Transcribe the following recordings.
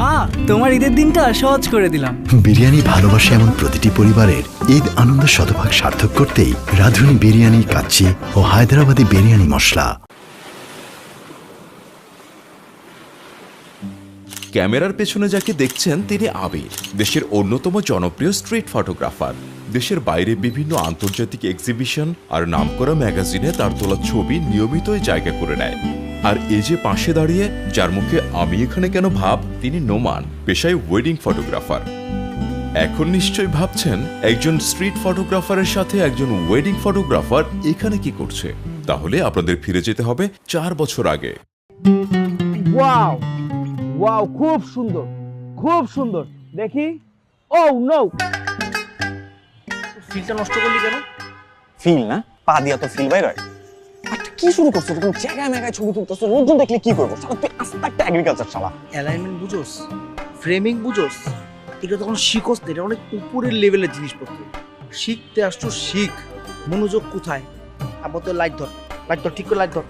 মা, তোমার ঈদের দিনটা সহজ করে দিলাম। বিরিয়ানি ভালোবাসে এমন প্রতিটি পরিবারের ঈদ আনন্দ শতভাগ সার্থক করতেই রাঁধুনি বিরিয়ানি, কাচ্চি ও হায়দ্রাবাদি বিরিয়ানি মশলা। ক্যামেরার পেছনে যাকে দেখছেন তিনি আবির, দেশের অন্যতম জনপ্রিয় স্ট্রিট ফটোগ্রাফার। দেশের বাইরে বিভিন্ন আন্তর্জাতিক এক্সিবিশন আর নামকরা ম্যাগাজিনে তার তোলা ছবি নিয়মিতই জায়গা করে নেয়। আর এই যে পাশে দাঁড়িয়ে, যার মুখে আমি এখানে কেন ভাব, তিনি নোমান, পেশায় ওয়েডিং ফটোগ্রাফার। এখন নিশ্চয়ই ভাবছেন একজন স্ট্রিট ফটোগ্রাফারের সাথে একজন ওয়েডিং ফটোগ্রাফার এখানে কি করছে। তাহলে আপনাদের ফিরে যেতে হবে 4 বছর আগে। ওয়াও ওয়াও, খুব সুন্দর, খুব সুন্দর। দেখি। ও নো, ফিলটা নষ্ট করলি কেন? ফিল না, পা দিয়া তো ফিল বাইর হয়। আর কি শুরু করছো তুমি? জায়গায় মেগায় ছবি তুলতেছো, লোকজন দেখলে কি করবো? সারা তুই আস্তে একটা এগ্রিকালচার শালা। অ্যালাইনমেন্ট বুঝোস, ফ্রেমিং বুঝোস, এটা তখন শিখোস না, এটা অনেক উপরের লেভেলের জিনিসপত্র। শিখতে আসছো, শিখ। মনোযোগ কোথায়? আপাতত লাইট ধর, লাইট ধর, ঠিক করে লাইট ধর।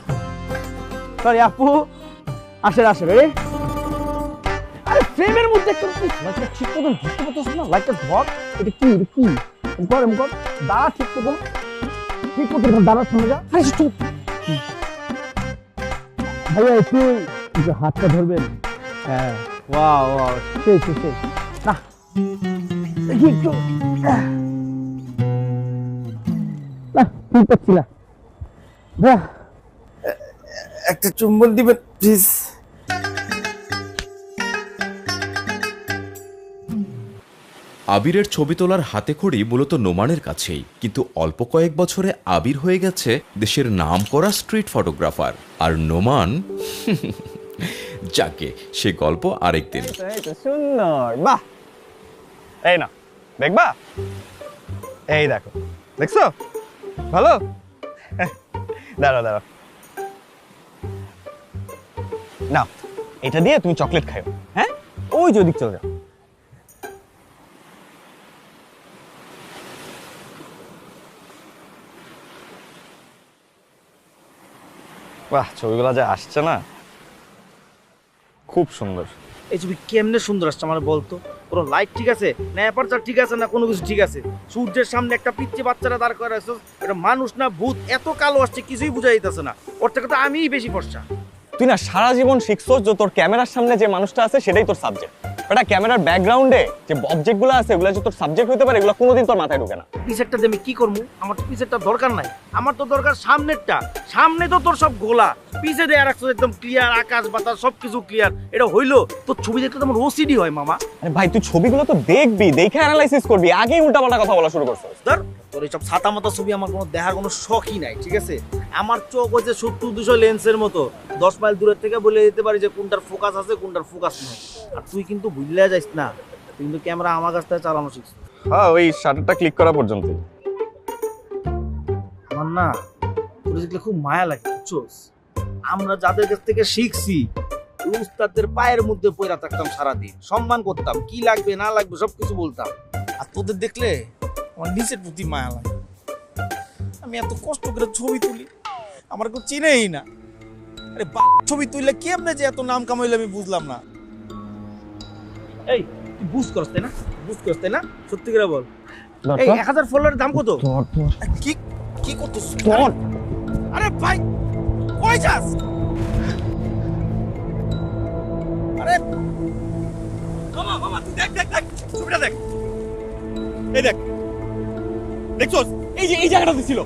সরি আপু, আসেন আসেন। রে আরে ফ্রেমের মধ্যে একটা লাইটটা ঠিক মতন ধরতে পারতেছ না, লাইটটা ধর। এটা কি, এটা কি? কর কর, দাঁড়া, ঠিক মতন, ঠিক মতন দাঁড়া, শুনে যা। আরে চুপ ভাইয়া, একটু হাতটা ধরবেন। হ্যাঁ, ওয়াও ওয়াও, সেই সেই সেই। না দেখি একটু, না ঠিক পাচ্ছি না। একটা চুম্বন দিবেন প্লিজ। আবিরের ছবি তোলার হাতেখড়ি মূলত নোমানের কাছেই, কিন্তু অল্প কয়েক বছরে আবির হয়ে গেছে দেশের নামকরা স্ট্রিট ফটোগ্রাফার। আর নোমান যাকে, সে গল্প আরেকদিন। সুন্দর, বাহ। এই না, দেখবা? এই দেখো, দেখছো? ভালো। দাঁড়াও দাঁড়াও, না এটা দিয়ে তুমি চকলেট খাও। হ্যাঁ, ওই যে ওদিক চলে যাও। বাহ, ছবিগুলো যা আসছে না, খুব সুন্দর। এই ছবি কেমনে সুন্দর আসছে আমার বলতো? পুরো লাইট ঠিক আছে না, অ্যাপারচার ঠিক আছে না, কোনো কিছু ঠিক আছে? সূর্যের সামনে একটা পিচ্চি বাচ্চারা দাঁড় করে আছে, এটা মানুষ না ভূত? এত কালো আসছে, কিছুই বোঝা যাইতেছে না। ওর থেকে তো আমিই বেশি ফর্সা। তুই না সারা জীবন শিখছস যে তোর ক্যামেরার সামনে যে মানুষটা আছে সেটাই তোর সাবজেক্ট। এটা ক্যামেরার ব্যাকগ্রাউন্ডে যে অবজেক্টগুলো আছে ওগুলো যে তোর সাবজেক্ট হতে পারে, এগুলো কোনোদিন তোর মাথায় ঢোকে না। পিছেরটা দিয়ে আমি কি করবো? আমার তো পিছেরটা দরকার নাই, আমার তো দরকার সামনেরটা। সামনে তো তোর সব গোলা, পিছে দিয়ে রাখছো একদম ক্লিয়ার, আকাশ বাতাস সবকিছু ক্লিয়ার। এটা হইলো তোর ছবি দেখতে তো আমার ওসিডি হয় মামা। আরে ভাই, তুই ছবিগুলো তো দেখবি, দেখে অ্যানালাইসিস করবি, আগেই উল্টাপাল্টা কথা বলা শুরু করছিস। ধর, তোর এইসব ছাতা মাতা ছবি আমার কোনো দেখার কোনো শখই নাই, ঠিক আছে? আমার চোখ হচ্ছে 70-200 লেন্সের মতো, 10 মাইল দূরের থেকে বলে দিতে পারি যে কোনটার ফোকাস আছে কোনটার ফোকাস নেই। আর তুই কিন্তু ভুলে যাইস না, তুই কিন্তু ক্যামেরা আমার কাছ থেকে চালানো শিখছিস। হ্যাঁ, ওই শাটারটা ক্লিক করা পর্যন্ত। আমার না তোর দেখলে খুব মায়া লাগে, বুঝছোস? আমরা যাদের কাছ থেকে শিখছি, উস্তাদদের পায়ের মধ্যে পয়রা থাকতাম সারাদিন, সম্মান করতাম, কি লাগবে না লাগবে সবকিছু বলতাম। আর তোদের দেখলে আমার নিচের প্রতি মায়া লাগে। আমি এত কষ্ট করে ছবি তুলি, আমার কেউ চিনেই না। আরে ছবি তুললে কেমনে যে এত নাম কামাইলে আমি বুঝলাম না। এই তুই বুঝ করস তাই না? বুঝ করস তাই না? সত্যি করে বল, এই 1000 ফলোয়ারের দাম কত? কি কি করতেছ? আরে ভাই, কই যাস? আরে মামা মামা, তুই দেখ দেখ দেখ ছবিটা দেখ। এই দেখ, দেখছস? এই যে এই জায়গাটা ছিল,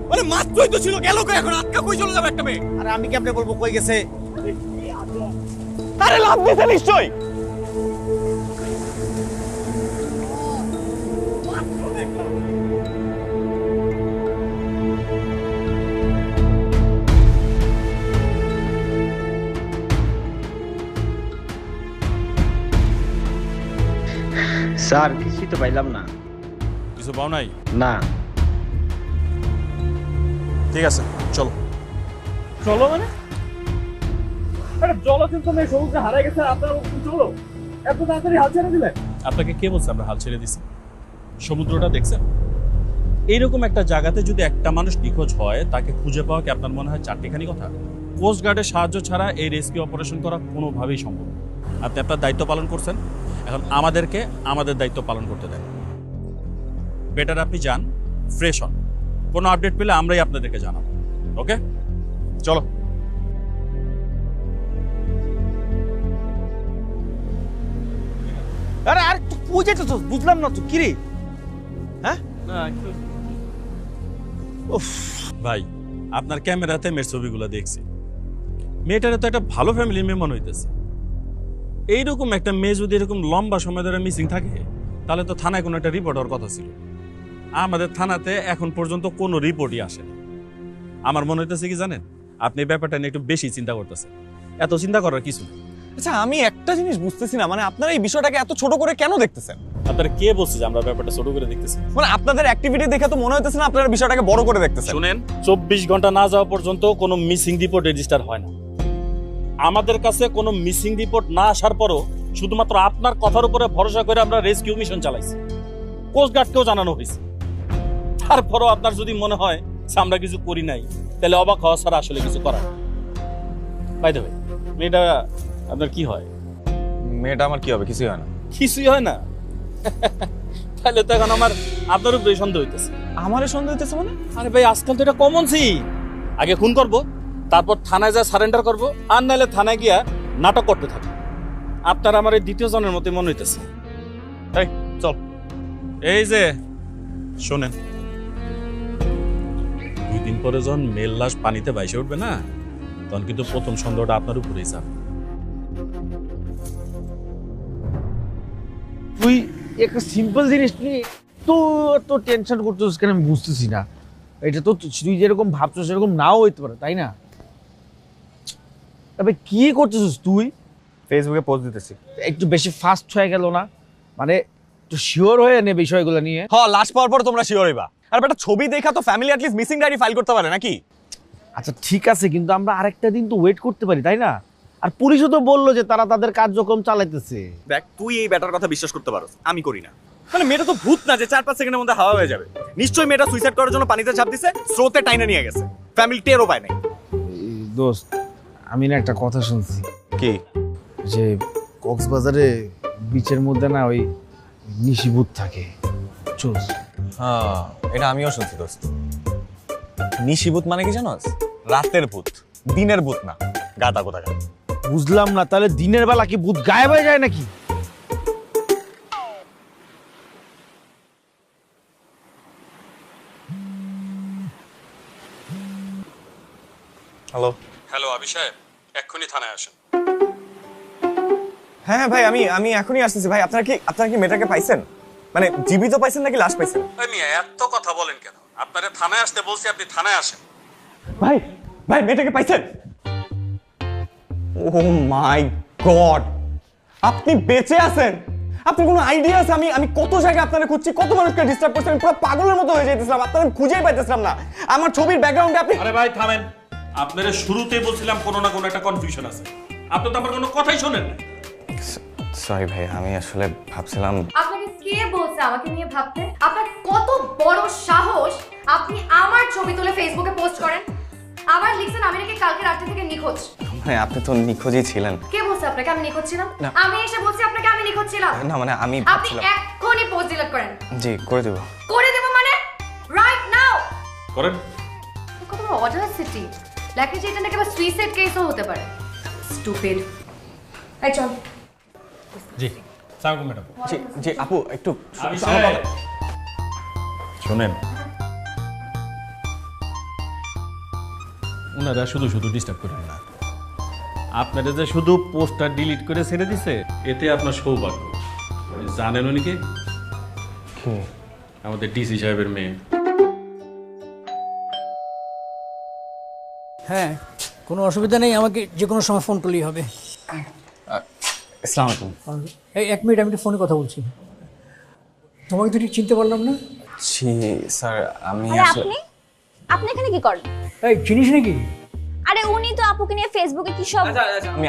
মানে মাত্রই তো ছিল, গেল কই? এখন আটকা কই চলে যাবে একটা মেয়ে? আরে আমি কেমনে বলবো কই গেছে? আরে লাভ দিতে নিশ্চয়ই। স্যার কিছুই তো পাইলাম না। কিছু পাও নাই? না। ঠিক আছে, চলো। চলো মানে? আরে চলো, কিন্তু আমি সমুদ্রে হারাই গেছে, আপনারা চলো। এত তাড়াতাড়ি হাল ছেড়ে দিলেন? আপনাকে কে বলছে আমরা হাল ছেড়ে দিছি? সমুদ্রটা দেখছেন? এইরকম একটা জায়গাতে যদি একটা মানুষ নিখোঁজ হয়, তাকে খুঁজে পাওয়া কি আপনার মনে হয় চারটিখানি কথা? কোস্ট গার্ডের সাহায্য ছাড়া এই রেস্কিউ অপারেশন করা কোনোভাবেই সম্ভব না। আপনি আপনার দায়িত্ব পালন করছেন, এখন আমাদেরকে আমাদের দায়িত্ব পালন করতে দেন। বেটার আপনি যান, ফ্রেশ হন, কোনো আপডেট পেলে আমরাই আপনাদেরকে জানাবো। ওকে, চলো। আরে আরে তুই কই যাইতেছস? বুঝলাম না তো, কি রে? হ্যাঁ? উফ, ভাই, আপনার ক্যামেরাতে মেয়ের ছবিগুলো দেখছি, মেয়েটারে তো একটা ভালো ফ্যামিলির মেয়ে মনে হইতেছে। এইরকম একটা মেয়ে যদি এরকম লম্বা সময় ধরে মিসিং থাকে, তাহলে তো থানায় কোনো একটা রিপোর্ট হওয়ার কথা ছিল। আমাদের থানাতে এখন পর্যন্ত কোনো রিপোর্টই আসেনি। আমার মনে হইতেছে কি জানেন, আপনি এই ব্যাপারটা নিয়ে একটু বেশি চিন্তা করতেছেন। এত চিন্তা করার কিছু নেই। আচ্ছা, আমি একটা জিনিস বুঝতেছি না, মানে আপনারা এই বিষয়টাকে এত ছোট করে কেন দেখতেছেন? আপনারা কে বলছে যে আমরা ব্যাপারটা ছোট করে দেখতেছি? মানে আপনাদের অ্যাক্টিভিটি দেখে তো মনে হইতেছে না আপনারা বিষয়টাকে বড় করে দেখতেছেন। শুনেন, 24 ঘন্টা না যাওয়া পর্যন্ত কোনো মিসিং রিপোর্ট রেজিস্টার হয় না। আমাদের কাছে কোনো মিসিং রিপোর্ট না আসার পরও শুধুমাত্র আপনার কথার উপরে ভরসা করে আমরা রেস্কিউ মিশন চালাইছি। কোস্ট গার্ডকেও জানানো হয়েছে। তারপরও আপনার যদি মনে হয় যে আমরা কিছু করি নাই, তাহলে অবাক হওয়া ছাড়া আসলে কিছু করার। বাই দ্য ওয়ে, মেয়েটা আপনার কি হয়? মেয়েটা আমার কি হবে? কিছুই হয় না। কিছুই হয় না? তাহলে তো এখন আমার আপনার উপরে সন্দেহ হইতেছে। আমারে সন্দেহ হইতেছে মানে? আরে ভাই, আজকাল তো এটা কমন সি। আগে খুন করব, তারপর থানায় যা সারেন্ডার করব, আর নাহলে থানায় গিয়া নাটক করতে থাকবো। আপনার আমার এই দ্বিতীয় জনের মতো মনে হইতেছে। এই চল, এই যে শোনেন, 2 দিন পরে যখন মেল লাশ পানিতে ভাইসে উঠবে না, তখন কিন্তু প্রথম সন্দেহটা আপনার উপরেই যাবে। তুই একটা সিম্পল জিনিস নিয়ে তো টেনশন করতেছিস কেন আমি বুঝতেছি না। এটা তো তুই যেরকম ভাবছিস সেরকম নাও হইতে পারে, তাই না? তবে কি করতেছিস তুই? ফেসবুকে পোস্ট দিতেছি। একটু বেশি ফাস্ট হয়ে গেল না? মানে একটু শিওর হয়ে নে বিষয়গুলো নিয়ে। হ্যাঁ, লাশ পাওয়ার পর তোমরা শিওর হইবা। আর একটা ছবি দেখা তো family at least missing diary file করতে পারে নাকি? আচ্ছা ঠিক আছে, কিন্তু আমরা আরেকটা দিন তো ওয়েট করতে পারি, তাই না? আর পুলিশও তো বললো যে তারা তাদের কার্যক্রম চালাইতেছে। দেখ, তুই এই ব্যাটার কথা বিশ্বাস করতে পারোস, আমি করি না। মানে মেয়েটা তো ভূত না যে 4-5 সেকেন্ডের মধ্যে হাওয়া হয়ে যাবে। নিশ্চয়ই মেয়েটা সুইসাইড করার জন্য পানিতে ঝাঁপ দিছে, স্রোতে টাইনা নিয়ে গেছে, ফ্যামিলি টেরও পায় নাই। দোস্ত, আমি না একটা কথা শুনছি কি? যে কক্সবাজারে বিচের মধ্যে না ওই নিশিভূত থাকে। চোস। হ্যাঁ, এটা আমিও শুনছি দোস্ত। নিশিভূত মানে কি জানোস? রাতের ভূত, দিনের ভূত না। গাদা কোথাকার। বুঝলাম না, তাহলে দিনের বেলা কি ভূত গায়েব হয়ে যায় নাকি? হ্যালো। হ্যালো আবি সাহেব, এক্ষুনি থানায় আসেন। হ্যাঁ ভাই, আমি এখনই আসতেছি ভাই। আপনারা কি মেয়েটাকে পাইছেন? মানে জীবিত পাইছেন নাকি লাশ পাইছেন? ভাই মিয়া, এত কথা বলেন কেন? আপনারে থানায় আসতে বলছি, আপনি থানায় আসেন। ভাই মেয়েটাকে পাইছেন? ও মাই গড, আপনি বেঁচে আছেন? আপনার কোনো আইডিয়া আছে আমি কত জায়গায় আপনারা খুঁজছি, কত মানুষকে ডিস্টার্ব করছেন, পুরো পাগলের মতো হয়ে যাইতেছিলাম, আপনারা খুঁজেই পাইতেছিলাম না। আমার ছবির ব্যাকগ্রাউন্ডে আপনি... আরে ভাই থামেন, আপনারা শুরুতেই বলছিলাম কোনো না কোনো একটা কনফিউশন আছে। আপনি তো আমার কোনো কথাই শোনেন না। সরি ভাই, আমি আসলে ভাবছিলাম... আপনাকে কে বলছে আমাকে নিয়ে ভাবতে? আপনার কত বড় সাহস আপনি আমার ছবি তুলে ফেসবুকে পোস্ট করেন? আবার লিখছেন আমি নাকি কালকে রাত থেকে নিখোঁজ। ভাই আপনি তো নিখোঁজই ছিলেন। কে বলছে আপনাকে আমি নিখোঁজ ছিলাম? না। আমি এসে বলছি আপনাকে আমি নিখোঁজ ছিলাম? না মানে আমি আপনি ভাবছিলাম... এক্ষুনি পোস্ট ডিলিট করেন। জি, করে দেব। করে দেব মানে? রাইট নাও করেন। কত বড় অডাসিটি! লাগে যে এটা নাকি আবার সুইসাইড কেসও হতে পারে। স্টুপিড। এই চল। জি, সালাম ম্যাডাম। জি আপু, একটু শোনেন, ওনারা শুধু শুধু ডিস্টার্ব করেন না। আপনারা যে শুধু পোস্টার ডিলিট করে ছেড়ে দিছে, এতে আপনার সৌভাগ্য। জানেন উনি কে? আমাদের ডিসি সাহেবের মেয়ে। হ্যাঁ, কোনো অসুবিধা নেই, আমাকে যে কোনো সময় ফোন করলেই হবে। আসসালামু আলাইকুম। এই 1 মিনিট, আমি একটু ফোনে কথা বলছি। তোমাকে তো ঠিক চিনতে পারলাম না। জি স্যার, আমি আরে আসলে... আপনি এখানে কি করেন? এই চিনিস নাকি? আরে উনি তো আপুকে নিয়ে ফেসবুকে কি সব...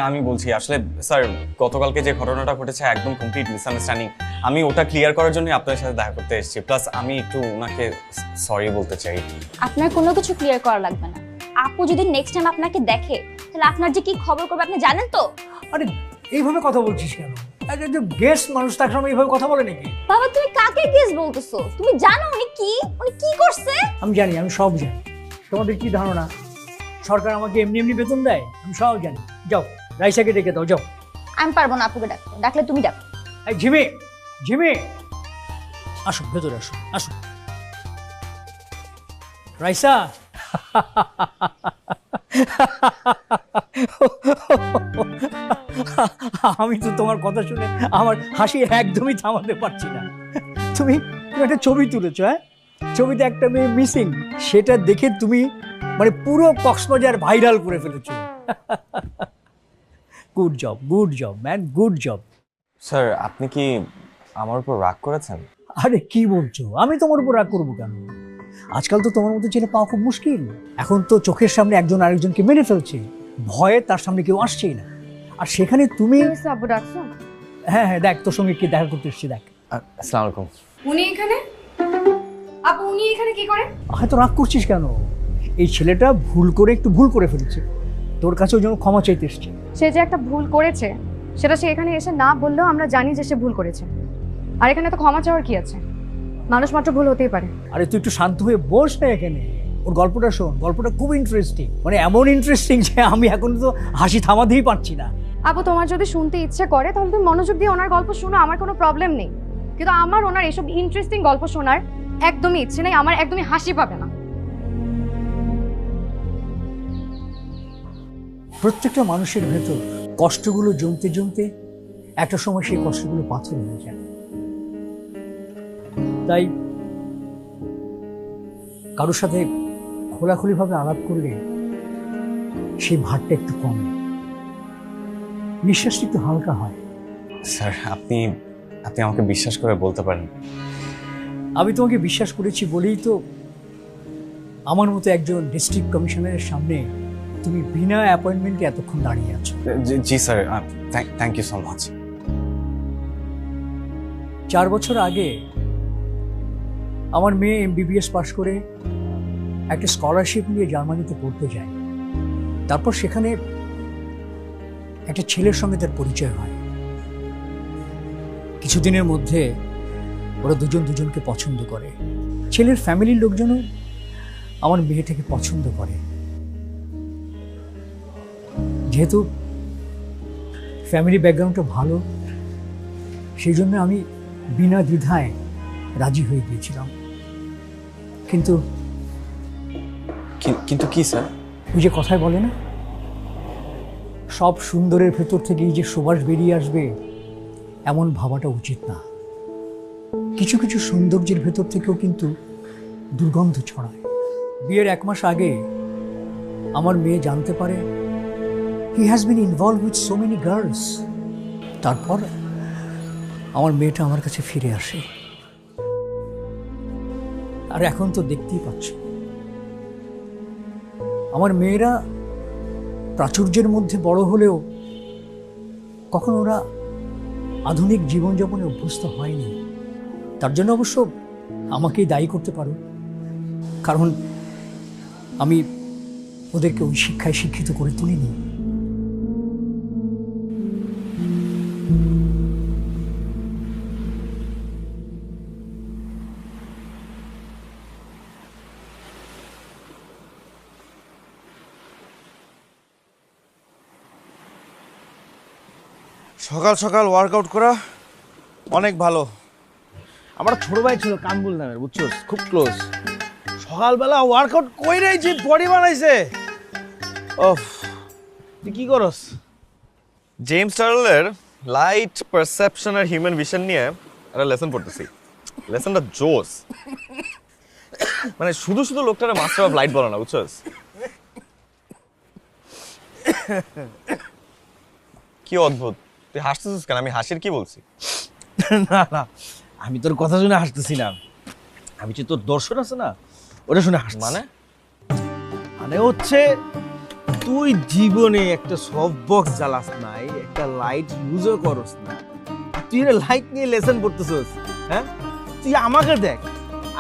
আমি বলছি আসলে স্যার, গতকালকে যে ঘটনাটা ঘটেছে একদম কমপ্লিট মিসআন্ডারস্ট্যান্ডিং। আমি ওটা ক্লিয়ার করার জন্য আপনার সাথে দেখা করতে এসেছি। প্লাস আমি একটু ওনাকে সরি বলতে চাই। আপনার কোনো কিছু ক্লিয়ার করা লাগবে না। আপু যদি নেক্সট টাইম আপনাকে দেখে, তাহলে আপনার যে কি খবর করবে আপনি জানেন তো? আরে এইভাবে কথা বলছিস কেন? একজন গেস্ট মানুষ, তার সামনে এইভাবে কথা বলে নাকি? বাবা তুমি কাকে গেস বলতেছো? তুমি জানো উনি কি করছে? আমি জানি, আমি সব জানি। তোমাদের কি ধারণা সরকার আমাকে এমনি এমনি বেতন দেয়? আমি সব জানি। যাও রাইসাকে ডেকে দাও, যাও। আমি পারবো না আপুকে ডাকতে, ডাকলে তুমি ডাকো। এই ঝিমি, ঝিমি আসো, ভেতরে আসো, আসো। রাইসা, আমি তো তোমার কথা শুনে আমার হাসি একদমই থামাতে পারছি না। তুমি একটা ছবি তুলেছো, হ্যাঁ? ছবিতে একটা মেয়ে মিসিং, সেটা দেখে তুমি মানে পুরো কক্সবাজার ভাইরাল করে ফেলেছো। Good job, good job man, good job. Sir আপনি কি আমার উপর রাগ করেছেন? আরে কি বলছো? আমি তোমার উপর রাগ করবো কেন? আজকাল তো তোমার মতো ছেলে পাওয়া খুব মুশকিল। এখন তো চোখের সামনে একজন আরেকজনকে মেরে ফেলছে, ভয়ে তার সামনে কেউ আসছেই না। আর সেখানে তুমি, আব্বু ডাকছো? হ্যাঁ হ্যাঁ, দেখ তোর সঙ্গে কি দেখা করতে এসেছি, দেখ। আসসালামু আলাইকুম। উনি এখানে? আপু উনি এখানে কি করেন? হয়তো রাগ করছিস কেন? এই ছেলেটা একটু ভুল করে ফেলেছে, তোর কাছে ওই জন্য ক্ষমা চাইতে এসছে। সে যে একটা ভুল করেছে সেটা সে এখানে এসে না বললেও আমরা জানি যে সে ভুল করেছে। আর এখানে তো ক্ষমা চাওয়ার কি আছে? মানুষ মাত্র ভুল হতেই পারে। আরে তুই একটু শান্ত হয়ে বস না এখানে, ওর গল্পটা শোন। গল্পটা খুব ইন্টারেস্টিং, মানে এমন ইন্টারেস্টিং যে আমি এখন তো হাসি থামাতেই পারছি না। আপু তোমার যদি শুনতে ইচ্ছে করে তাহলে তুমি মনোযোগ দিয়ে ওনার গল্প শোনো, আমার কোনো প্রবলেম নেই। কিন্তু আমার ওনার এসব ইন্টারেস্টিং গল্প শোনার একদমই ইচ্ছে নেই, আমার একদমই হাসি পাবে না। প্রত্যেকটা মানুষের ভেতর কষ্টগুলো জমতে জমতে একটা সময় সেই কষ্টগুলো পাথর হয়ে যায়। তাই কারোর সাথে খোলাখুলিভাবে আলাপ করলে সেই ভারটা একটু কমে, নিঃশ্বাসটা একটু হালকা হয়। স্যার আপনি আমাকে বিশ্বাস করে বলতে পারেন। আমি তোমাকে বিশ্বাস করেছি বলেই তো আমার মতো একজন ডিস্ট্রিক্ট কমিশনারের সামনে তুমি বিনা অ্যাপয়েন্টমেন্টে এতক্ষণ দাঁড়িয়ে আছো। জি sir, thank you so much. 4 বছর আগে আমার মেয়ে MBBS পাশ করে একটা স্কলারশিপ নিয়ে জার্মানিতে পড়তে যায়। তারপর সেখানে একটা ছেলের সঙ্গে তার পরিচয় হয়। কিছুদিনের মধ্যে ওরা দুজনকে পছন্দ করে। ছেলের ফ্যামিলির লোকজনও আমার মেয়েটাকে পছন্দ করে। যেহেতু ফ্যামিলি ব্যাকগ্রাউন্ডটা ভালো, সেই জন্য আমি বিনা দ্বিধায় রাজি হয়ে গিয়েছিলাম। কিন্তু কি স্যার? ওই যে কথায় বলে না, সব সুন্দরের ভেতর থেকে এই যে সুবাস বেরিয়ে আসবে এমন ভাবাটা উচিত না। কিছু কিছু সৌন্দর্যের ভেতর থেকেও কিন্তু দুর্গন্ধ ছড়ায়। বিয়ের 1 মাস আগে আমার মেয়ে জানতে পারে he has been involve with so many girls. তারপর আমার মেয়েটা আমার কাছে ফিরে আসে। আর এখন তো দেখতেই পাচ্ছ, আমার মেয়েরা প্রাচুর্যের মধ্যে বড় হলেও কখনো ওরা আধুনিক জীবনযাপনে অভ্যস্ত হয়নি। তার জন্য অবশ্য আমাকেই দায়ী করতে পারো, কারণ আমি ওদেরকে ওই শিক্ষায় শিক্ষিত করে তুলিনি। সকাল সকাল ওয়ার্কআউট করা অনেক ভালো। আমার ছোট ভাই ছিল কামবুল নামের, বুঝছো, খুব ক্লোজ। সকালবেলা ওয়ার্কআউট কইরাই যে বডি বানাইছে। ওফ, তুই কি করস? জেমস টার্লের লাইট পারসেপশন আর হিউম্যান ভিশন নিয়ে একটা লেসন পড়তেছি। লেসনটা জোস। মানে শুধু শুধু লোকটারে মাস্টার অফ লাইট বলো না, বুঝছস? কি অদ্ভুত, তুই হাসতেছিস কেন? আমি হাসির কি বলছি? না না, আমি তোর কথা শুনে হাসতেছি না, আমি যে তোর দর্শন আছে না ওটা শুনে হাসছি। মানে হচ্ছে তুই জীবনে একটা সফট বক্স জ্বালাস নাই, একটা লাইট ইউজও করস না, তুই লাইট নিয়ে লেসন পড়তেছস। হ্যাঁ, তুই আমাকে দেখ,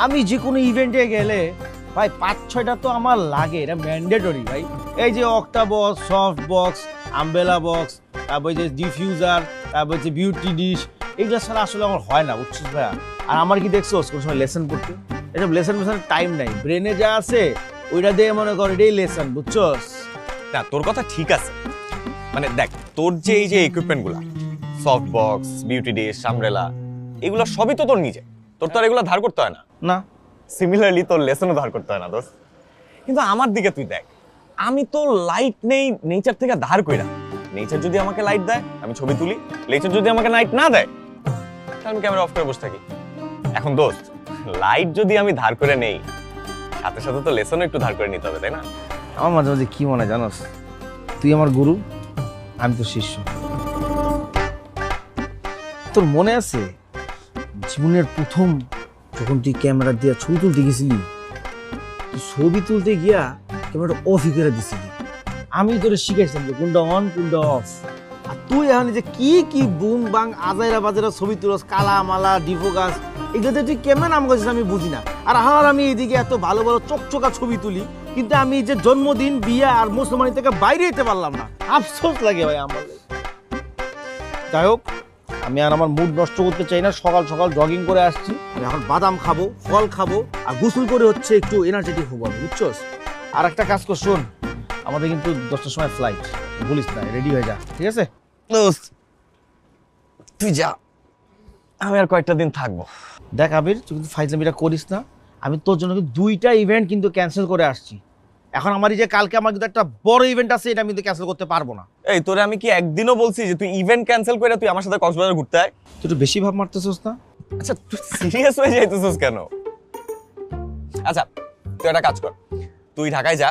আমি যে কোনো ইভেন্টে গেলে ভাই 5-6টা তো আমার লাগে, এটা ম্যান্ডেটরি ভাই। এই যে octa box, soft box, umbrella box, তারপর যে ডিফিউজার, তারপর যে বিউটি ডিশ, এগুলো ছাড়া আসলে আমার হয় না, বুঝছিস ভাইয়া? আর আমার কি দেখছোস কোন সময় লেসন পড়তে? এসব লেসন পেছনে টাইম নাই, ব্রেনে যা আছে ওইটা দিয়ে মনে কর এটাই লেসন, বুঝছস? না তোর কথা ঠিক আছে, মানে দেখ তোর যে এই যে ইকুইপমেন্টগুলো, soft box, beauty dish, umbrella, এগুলো সবই তো তোর নিজে, তোর তো আর এগুলো ধার করতে হয় না। না সিমিলারলি তোর লেসনও ধার করতে হয় না দোস্ত। কিন্তু আমার দিকে তুই দেখ, আমি তো লাইট নেই নেচার থেকে ধার কইরা, নেচার যদি আমাকে লাইট দেয় আমি ছবি তুলি, নেচার যদি আমাকে লাইট না দেয় তাহলে আমি ক্যামেরা অফ করে বসে থাকি। এখন দোস্ত লাইট যদি আমি ধার করে নেই, সাথে সাথে তো লেসনও একটু ধার করে নিতে হবে, তাই না? আমার মাঝে মাঝে কি মনে হয় জানোস, তুই আমার গুরু, আমি তো শিষ্য। তোর মনে আছে জীবনের প্রথম যখন তুই ক্যামেরা দিয়ে ছবি তুলতে গেছিলি, তুই ছবি তুলতে গিয়া ক্যামেরাটা অফই করে দিছিলি, আমি তোরে শিখাইছিলাম যে কোনটা অন কোনটা অফ। আর তুই এখন যে কি কি বুম বাং আজাইরা বাজারা ছবি তুলস, কালা মালা ডিফোকাস, এগুলোতে তুই কেমন নাম করছিস আমি বুঝি না। আর আমি এইদিকে এত ভালো ভালো চকচকা ছবি তুলি, কিন্তু আমি যে জন্মদিন, বিয়া আর মুসলমানি থেকে বাইরে যেতে পারলাম না, আফসোস লাগে ভাই আমার। যাই হোক, আমি আর আমার মুড নষ্ট করতে চাই না, সকাল সকাল জগিং করে আসছি, আমি এখন বাদাম খাবো, ফল খাবো, আর গোসল করে হচ্ছে একটু এনার্জেটিক হবো, বুঝছস? আর একটা কাজ কর, শোন, আমাদের কিন্তু 10টার সময় ফ্লাইট, বলিস না, রেডি হয়ে যা, ঠিক আছে? দোস্ত তুই যা, আমি আর কয়েকটা দিন থাকবো। দেখ আবির, তুই কিন্তু ফাইজলামিটা করিস না, আমি তোর জন্য কিন্তু 2টা ইভেন্ট কিন্তু ক্যান্সেল করে আসছি। এখন আমার এই যে কালকে আমার কিন্তু একটা বড় ইভেন্ট আছে, এটা আমি কিন্তু ক্যান্সেল করতে পারবো না। এই তোরে আমি কি একদিনও বলছি যে তুই ইভেন্ট ক্যান্সেল করে তুই আমার সাথে কক্সবাজার ঘুরতে আয়? তুই একটু বেশি ভাব মারতেছিস না? আচ্ছা তুই সিরিয়াস হয়ে যাইতেছিস কেন? আচ্ছা তুই একটা কাজ কর, তুই ঢাকায় যা,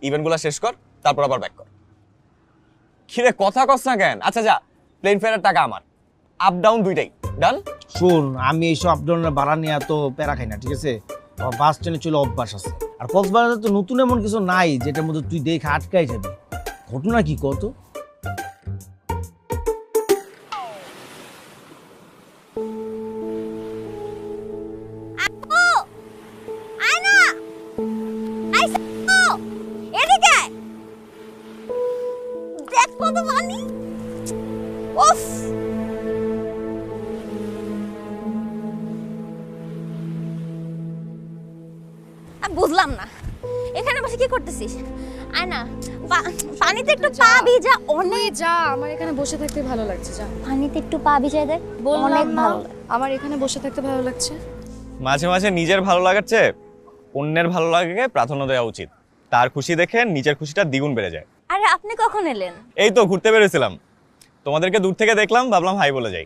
ইভেন্টগুলো শেষ কর, তারপর আবার ব্যাক কর। কিরে কথা কস না কেন? আচ্ছা যা, প্লেন ফেয়ারের টাকা আমার, আপ ডাউন দুইটাই ডান। শোন, আমি এইসব আপডাউনের ভাড়া নিয়ে এত প্যারা খাই না, ঠিক আছে? আমার বাস ট্রেনে চলে অভ্যাস আছে, আর কক্সবাজারে তো নতুন এমন কিছু নাই যেটার মধ্যে তুই দেখে আটকাই যাবি। ঘটনা কি কত? বুঝলাম না এখানে বসে কি করতেছিস? আয় না, পানিতে একটু পা ভিজা। অনেক যা, আমার এখানে বসে থাকতে ভালো লাগছে, যা পানিতে একটু পা ভিজাই দেখ, অনেক ভালো লাগে। আমার এখানে বসে থাকতে ভালো লাগছে। মাঝে মাঝে নিজের ভালো লাগার চেয়ে অন্যের ভালো লাগাকে প্রাধান্য দেওয়া উচিত, তার খুশি দেখে নিজের খুশিটা দ্বিগুণ বেড়ে যায়। আরে আপনি কখন এলেন? এই তো ঘুরতে বেরোছিলাম, তোমাদেরকে দূর থেকে দেখলাম, ভাবলাম হাই বলে যাই।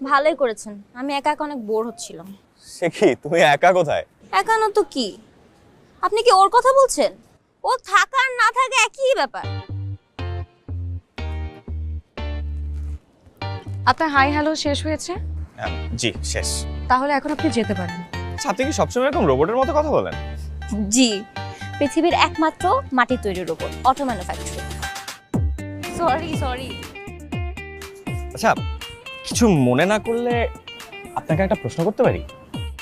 ভালোই করেছেন, আমি একা একা অনেক বোর হচ্ছিলাম। সে কি, তুমি একা কোথায়? একা না তো কি, আপনি কি ওর কথা বলছেন? ও থাকা আর না থাকা একই ব্যাপার। আপনার হাই হ্যালো শেষ হয়েছে? জি শেষ। তাহলে এখন আপনি যেতে পারেন। আপনি কি সবসময় এরকম রোবটের মতো কথা বলেন? জি, পৃথিবীর একমাত্র মাটি তৈরি রোবট, অটো ম্যানুফ্যাকচারিং। সরি। আচ্ছা কিছু মনে না করলে আপনাকে একটা প্রশ্ন করতে পারি?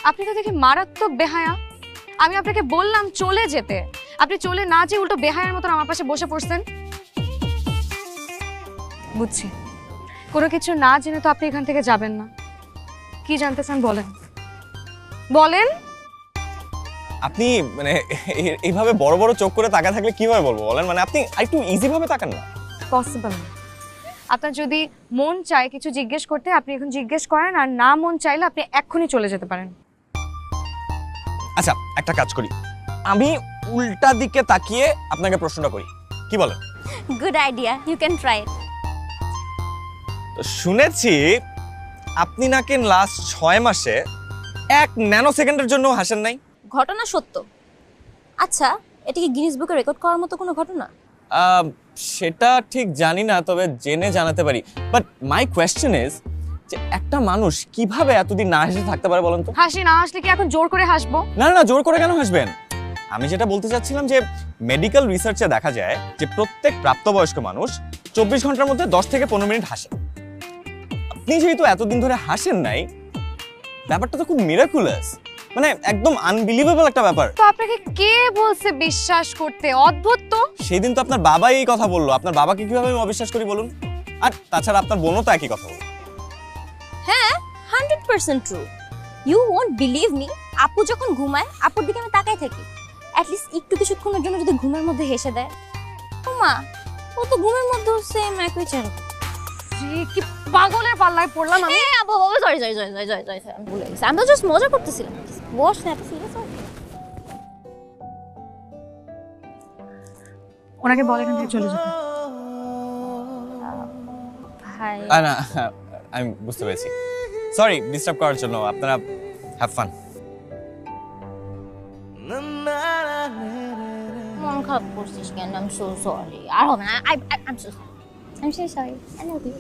আপনি তো দেখি মারাত্মক বেহায়া। আমি আপনাকে বললাম চলে যেতে, আপনি চলে না যেয়ে উল্টো বেহায়ার মতন আমার পাশে বসে পড়ছেন। বুঝছি, কোনো কিছু না জেনে তো আপনি এখান থেকে যাবেন না। কি জানতে চান বলেন। আপনি মানে এইভাবে বড় বড় চোখ করে তাকায় থাকলে কিভাবে বলবো বলেন? মানে আপনি একটু ইজি ভাবে তাকান না। পসিবল না। আপনার যদি মন চায় কিছু জিজ্ঞেস করতে, আপনি এখন জিজ্ঞেস করেন, আর না মন চাইলে আপনি এক্ষুনি চলে যেতে পারেন। আচ্ছা একটা কাজ করি, আমি উল্টা দিকে তাকিয়ে আপনাকে প্রশ্নটা করি, কি বলেন? Good idea, you can try. শুনেছি আপনি নাকি লাস্ট 6 মাসে 1 ন্যানো সেকেন্ডের জন্য হাসেন নাই। ঘটনা সত্য। আচ্ছা, এটা কি গিনেস বুকে রেকর্ড করার মতো কোনো ঘটনা? সেটা ঠিক জানি না, তবে জেনে জানাতে পারি। বাট মাই কোয়েশ্চেন ইজ যে একটা মানুষ কিভাবে এতদিন না হেসে থাকতে পারে বলেন তো? হাসি না আসলে কি এখন জোর করে হাসবো? না জোর করে কেন হাসবেন? আমি যেটা বলতে চাচ্ছিলাম যে মেডিকেল রিসার্চে দেখা যায় যে প্রত্যেক প্রাপ্তবয়স্ক মানুষ 24 ঘন্টার মধ্যে 10 থেকে 15 মিনিট হাসে। আপনি যেহেতু এতদিন ধরে হাসেন নাই, ব্যাপারটা তো খুব মিরাকুলাস, মানে একদম আনবিলিভেবল একটা ব্যাপার। তো আপনাকে কে বলছে বিশ্বাস করতে? অদ্ভুত তো। সেদিন তো আপনার বাবাই এই কথা বললো, আপনার বাবাকে কিভাবে আমি অবিশ্বাস করি বলুন? আর তাছাড়া আপনার বোনও তো একই কথা বলে। হ্যাঁ 100% true. You won't believe me, আপু যখন ঘুমায় আপুর দিকে আমি তাকাই থাকি, অ্যাটলিস্ট একটু কিছুক্ষণের জন্য যদি ঘুমের মধ্যে হেসে দেয়। মা ও তো ঘুমের মধ্যে সেম একই চেহারা। কি পাগলের পাল্লায় পড়লাম আমি। আপু বাবা sorry sorry sorry sorry sorry sorry আমি ভুলে গেছি, আমি তো জাস্ট মজা করতেছিলাম। বস না এত সিরিয়াস হও। ওনাকে বলে এখান থেকে চলে যেতে। ভাই না আমি বুঝতে পেরেছি, সরি ডিস্টার্ব করার জন্য। আপনারা হ্যাভ ফান। মন খারাপ করছিস কেন? I am so sorry. আর হবে না, I am so sorry, I am so sorry. I love you.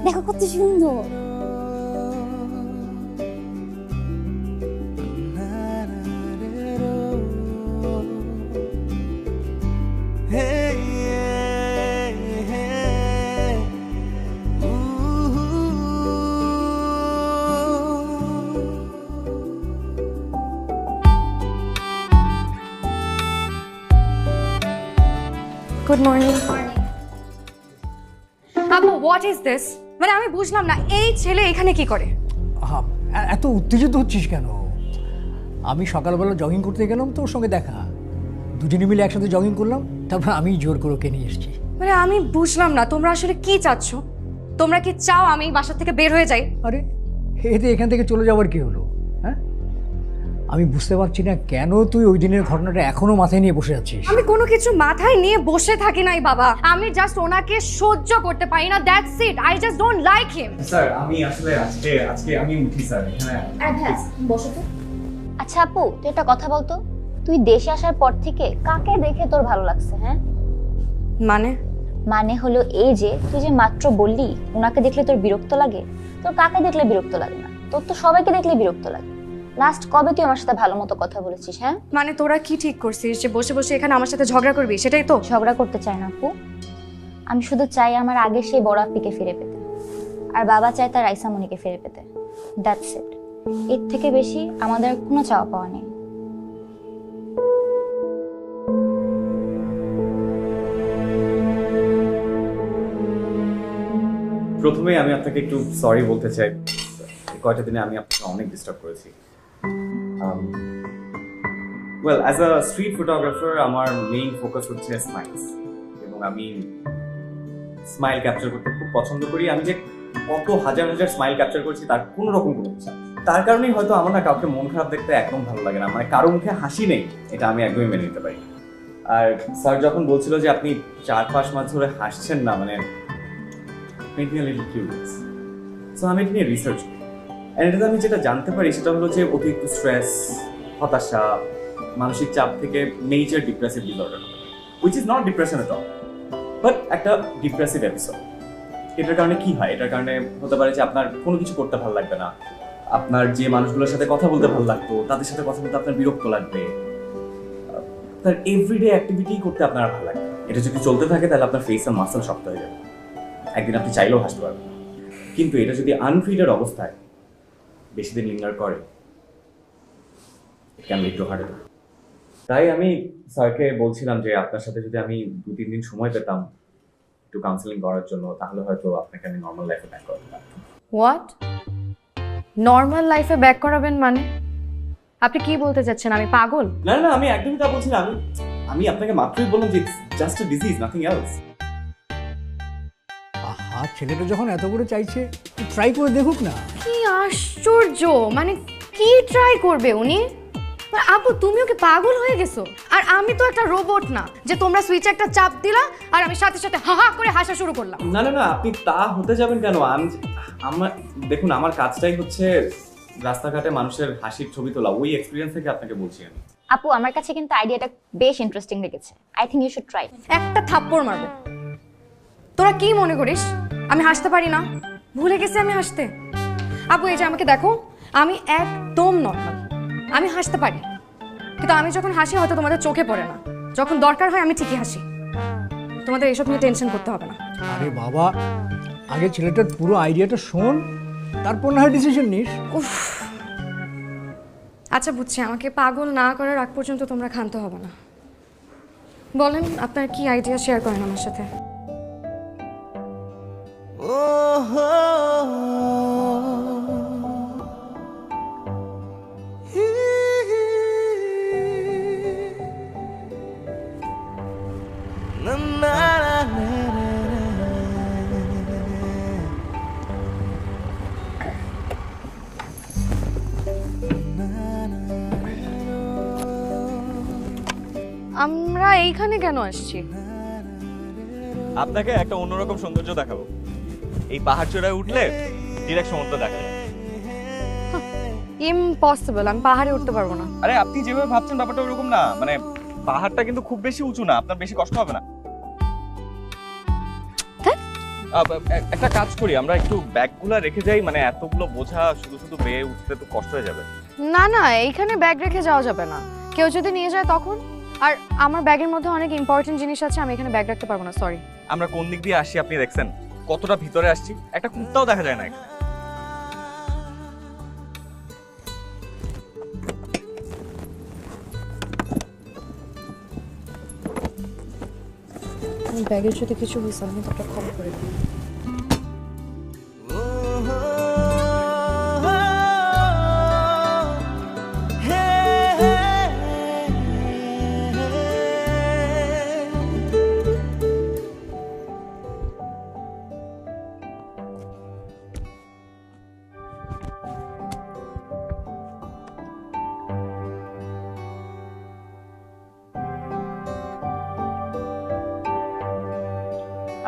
দেখো কত সুন্দর। Good morning. আপু হোয়াট ইজ দিস? মানে আমি বুঝলাম না এই ছেলে এখানে কি করে? এত উত্তেজিত হচ্ছিস কেন? আমি সকালবেলা জগিং করতে গেলাম, তোর সঙ্গে দেখা, দুজনে মিলে একসাথে জগিং করলাম, তারপর আমি জোর করে ওকে নিয়ে এসেছি। মানে আমি বুঝলাম না তোমরা আসলে কি চাচ্ছ? তোমরা কি চাও আমি এই বাসা থেকে বের হয়ে যাই? আরে এতে এখান থেকে চলে যাওয়ার কি হলো? হ্যাঁ, আমি বুঝতে পারছি না কেন তুই ওই দিনের ঘটনাটা এখনো মাথায় নিয়ে বসে আছিস। আমি কোনো কিছু মাথায় নিয়ে বসে থাকি নাই বাবা, আমি জাস্ট ওনাকে সহ্য করতে পারি না, that's it. I just don't like him. Sir আমি আসলে আজকে আমি উঠি স্যার এখানে। বসো তো। আচ্ছা আপু তুই একটা কথা বলতো, তুই দেশে আসার পর থেকে কাকে দেখে তোর ভালো লাগছে? হ্যাঁ মানে হলো এই যে তুই যে মাত্র বললি ওনাকে দেখলে তোর বিরক্ত লাগে, তোর কাকে দেখলে বিরক্ত লাগে না? তোর তো সবাইকে দেখলে বিরক্ত লাগে। লাস্ট কবে তুই আমার সাথে ভালো মতো কথা বলেছিস? হ্যাঁ মানে তোরা কি ঠিক করছিস যে বসে বসে এখানে আমার সাথে ঝগড়া করবি? সেটাই তো। ঝগড়া করতে চাই না আপু, আমি শুধু চাই আমার আগে সেই বড় আপ্পিকে ফিরে পেতে, আর বাবা চায় তার রাইসামণিকে ফিরে পেতে। That's it. এর থেকে বেশি আমাদের কোনো চাওয়া পাওয়া নেই। প্রথমেই আমি আপনাকে একটু সরি বলতে চাই, কয়টা দিনে আমি আপনাকে অনেক ডিস্টার্ব করেছি। Well as a street photographer আমার মেইন ফোকাস হচ্ছে স্মাইলস, এবং আমি স্মাইল ক্যাপচার করতে খুব পছন্দ করি। আমি যে কত হাজার হাজার স্মাইল ক্যাপচার করছি তার কোনো রকম কোনো ইচ্ছা, তার কারণেই হয়তো আমার না কাউকে মন খারাপ দেখতে একদম ভালো লাগে না, মানে কারো মুখে হাসি নেই এটা আমি একদমই মেনে নিতে পারি। আর স্যার যখন বলছিল যে আপনি 4-5 মাস ধরে হাসছেন না, মানে made me a little curious. So আমি এটা নিয়ে রিসার্চ করি, আর এটাতে আমি যেটা জানতে পারি সেটা হলো যে অতিরিক্ত স্ট্রেস, হতাশা, মানসিক চাপ থেকে major depressive disorder, which is not depression at all, but একটা ডিপ্রেসিভ এপিসোড। এটার কারণে কি হয়? এটার কারণে হতে পারে যে আপনার কোনো কিছু করতে ভালো লাগবে না, আপনার যে মানুষগুলোর সাথে কথা বলতে ভালো লাগতো তাদের সাথে কথা বলতে আপনার বিরক্ত লাগবে, তার এভরিডে অ্যাক্টিভিটি করতে আপনার ভালো লাগবে। এটা যদি চলতে থাকে তাহলে আপনার ফেস আর মাসল শক্ত হয়ে যাবে, একদিন আপনি চাইলেও হাসতে পারবেন। কিন্তু এটা যদি আনফিটেড অবস্থায় বেশি দিন লিঙ্গার করে, it can lead to heart attack. তাই আমি স্যারকে বলছিলাম যে আপনার সাথে যদি আমি 2-3 দিন সময় পেতাম একটু কাউন্সেলিং করার জন্য, তাহলে হয়তো আপনাকে আমি নর্মাল লাইফে ব্যাক করাতে পারতাম। হোয়াট? নর্মাল লাইফে ব্যাক করাবেন মানে? আপনি কি বলতে চাচ্ছেন? আমি পাগল? না না, আমি একদমই তা বলছি না। আমি আপনাকে মাত্রই বললাম যে it's just a disease, nothing else. আহা, ছেলেটা যখন এত করে চাইছে ট্রাই করে দেখুক না। কি আশ্চর্য! মানে কি ট্রাই করবে উনি? আপু তুমিও কি পাগল হয়ে গেছো? আর আমি তো একটা রোবট না যে তোমরা সুইচে একটা চাপ দিলা আর আমি সাথে সাথে হা হা করে হাসা শুরু করলাম। না না না, আপনি তা হতে যাবেন কেন? আমার দেখুন, আমার কাজটাই হচ্ছে রাস্তাঘাটে মানুষের হাসির ছবি তোলা। ওই এক্সপেরিয়েন্স থেকে আপনাকে বলছি আমি। আপু আমার কাছে কিন্তু আইডিয়াটা বেশ ইন্টারেস্টিং লেগেছে। I think you should try. একটা থাপ্পড় মারবো। তোরা কি মনে করিস আমি হাসতে পারি না? ভুলে গেছি আমি হাসতে? আপু এই যে আমাকে দেখো, আমি একদম নর্মাল, আমি হাসতে পারি, কিন্তু আমি যখন হাসি হয়তো তোমাদের চোখে পড়ে না, যখন দরকার হয় আমি ঠিকই হাসি। তোমাদের এসব নিয়ে টেনশন করতে হবে না। আরে বাবা, আগে ছেলেটার পুরো আইডিয়াটা শোন, তারপর না হয় ডিসিশন নিস। উফ, আচ্ছা বুঝছি, আমাকে পাগল না করার আগ পর্যন্ত তোমরা ক্ষান্ত হবে না। বলেন আপনার কি আইডিয়া, শেয়ার করেন আমার সাথে। আমরা এইখানে কেন আসছি? আপনাকে একটা অন্যরকম সৌন্দর্য দেখাবো। এই পাহাড় চূড়ায় উঠলে ডিরেক্ট সমুদ্র দেখা যায়। ইম্পসিবল, আমি পাহাড়ে উঠতে পারবো না। আরে আপনি যেভাবে ভাবছেন ব্যাপারটা ওরকম না, মানে পাহাড়টা কিন্তু খুব বেশি উঁচু না, আপনার বেশি কষ্ট হবে না। একটা কাজ করি, আমরা একটু ব্যাগগুলো রেখে যাই, মানে এতগুলো বোঝা শুধু শুধু বেয়ে উঠতে তো কষ্ট হয়ে যাবে। না না, এইখানে ব্যাগ রেখে যাওয়া যাবে না, কেউ যদি নিয়ে যায় তখন। আর আমার ব্যাগের মধ্যে অনেক ইম্পর্টেন্ট জিনিস আছে, আমি এখানে ব্যাগ রাখতে পারবো না, সরি। আমরা কোন দিক দিয়ে আসি আপনি দেখছেন? কতটা ভিতরে আসছি, একটা কুত্তাও দেখা যায় না এখানে। ব্যাগের যদি কিছু হয়েছে আমি তোকে খবর করে দিই।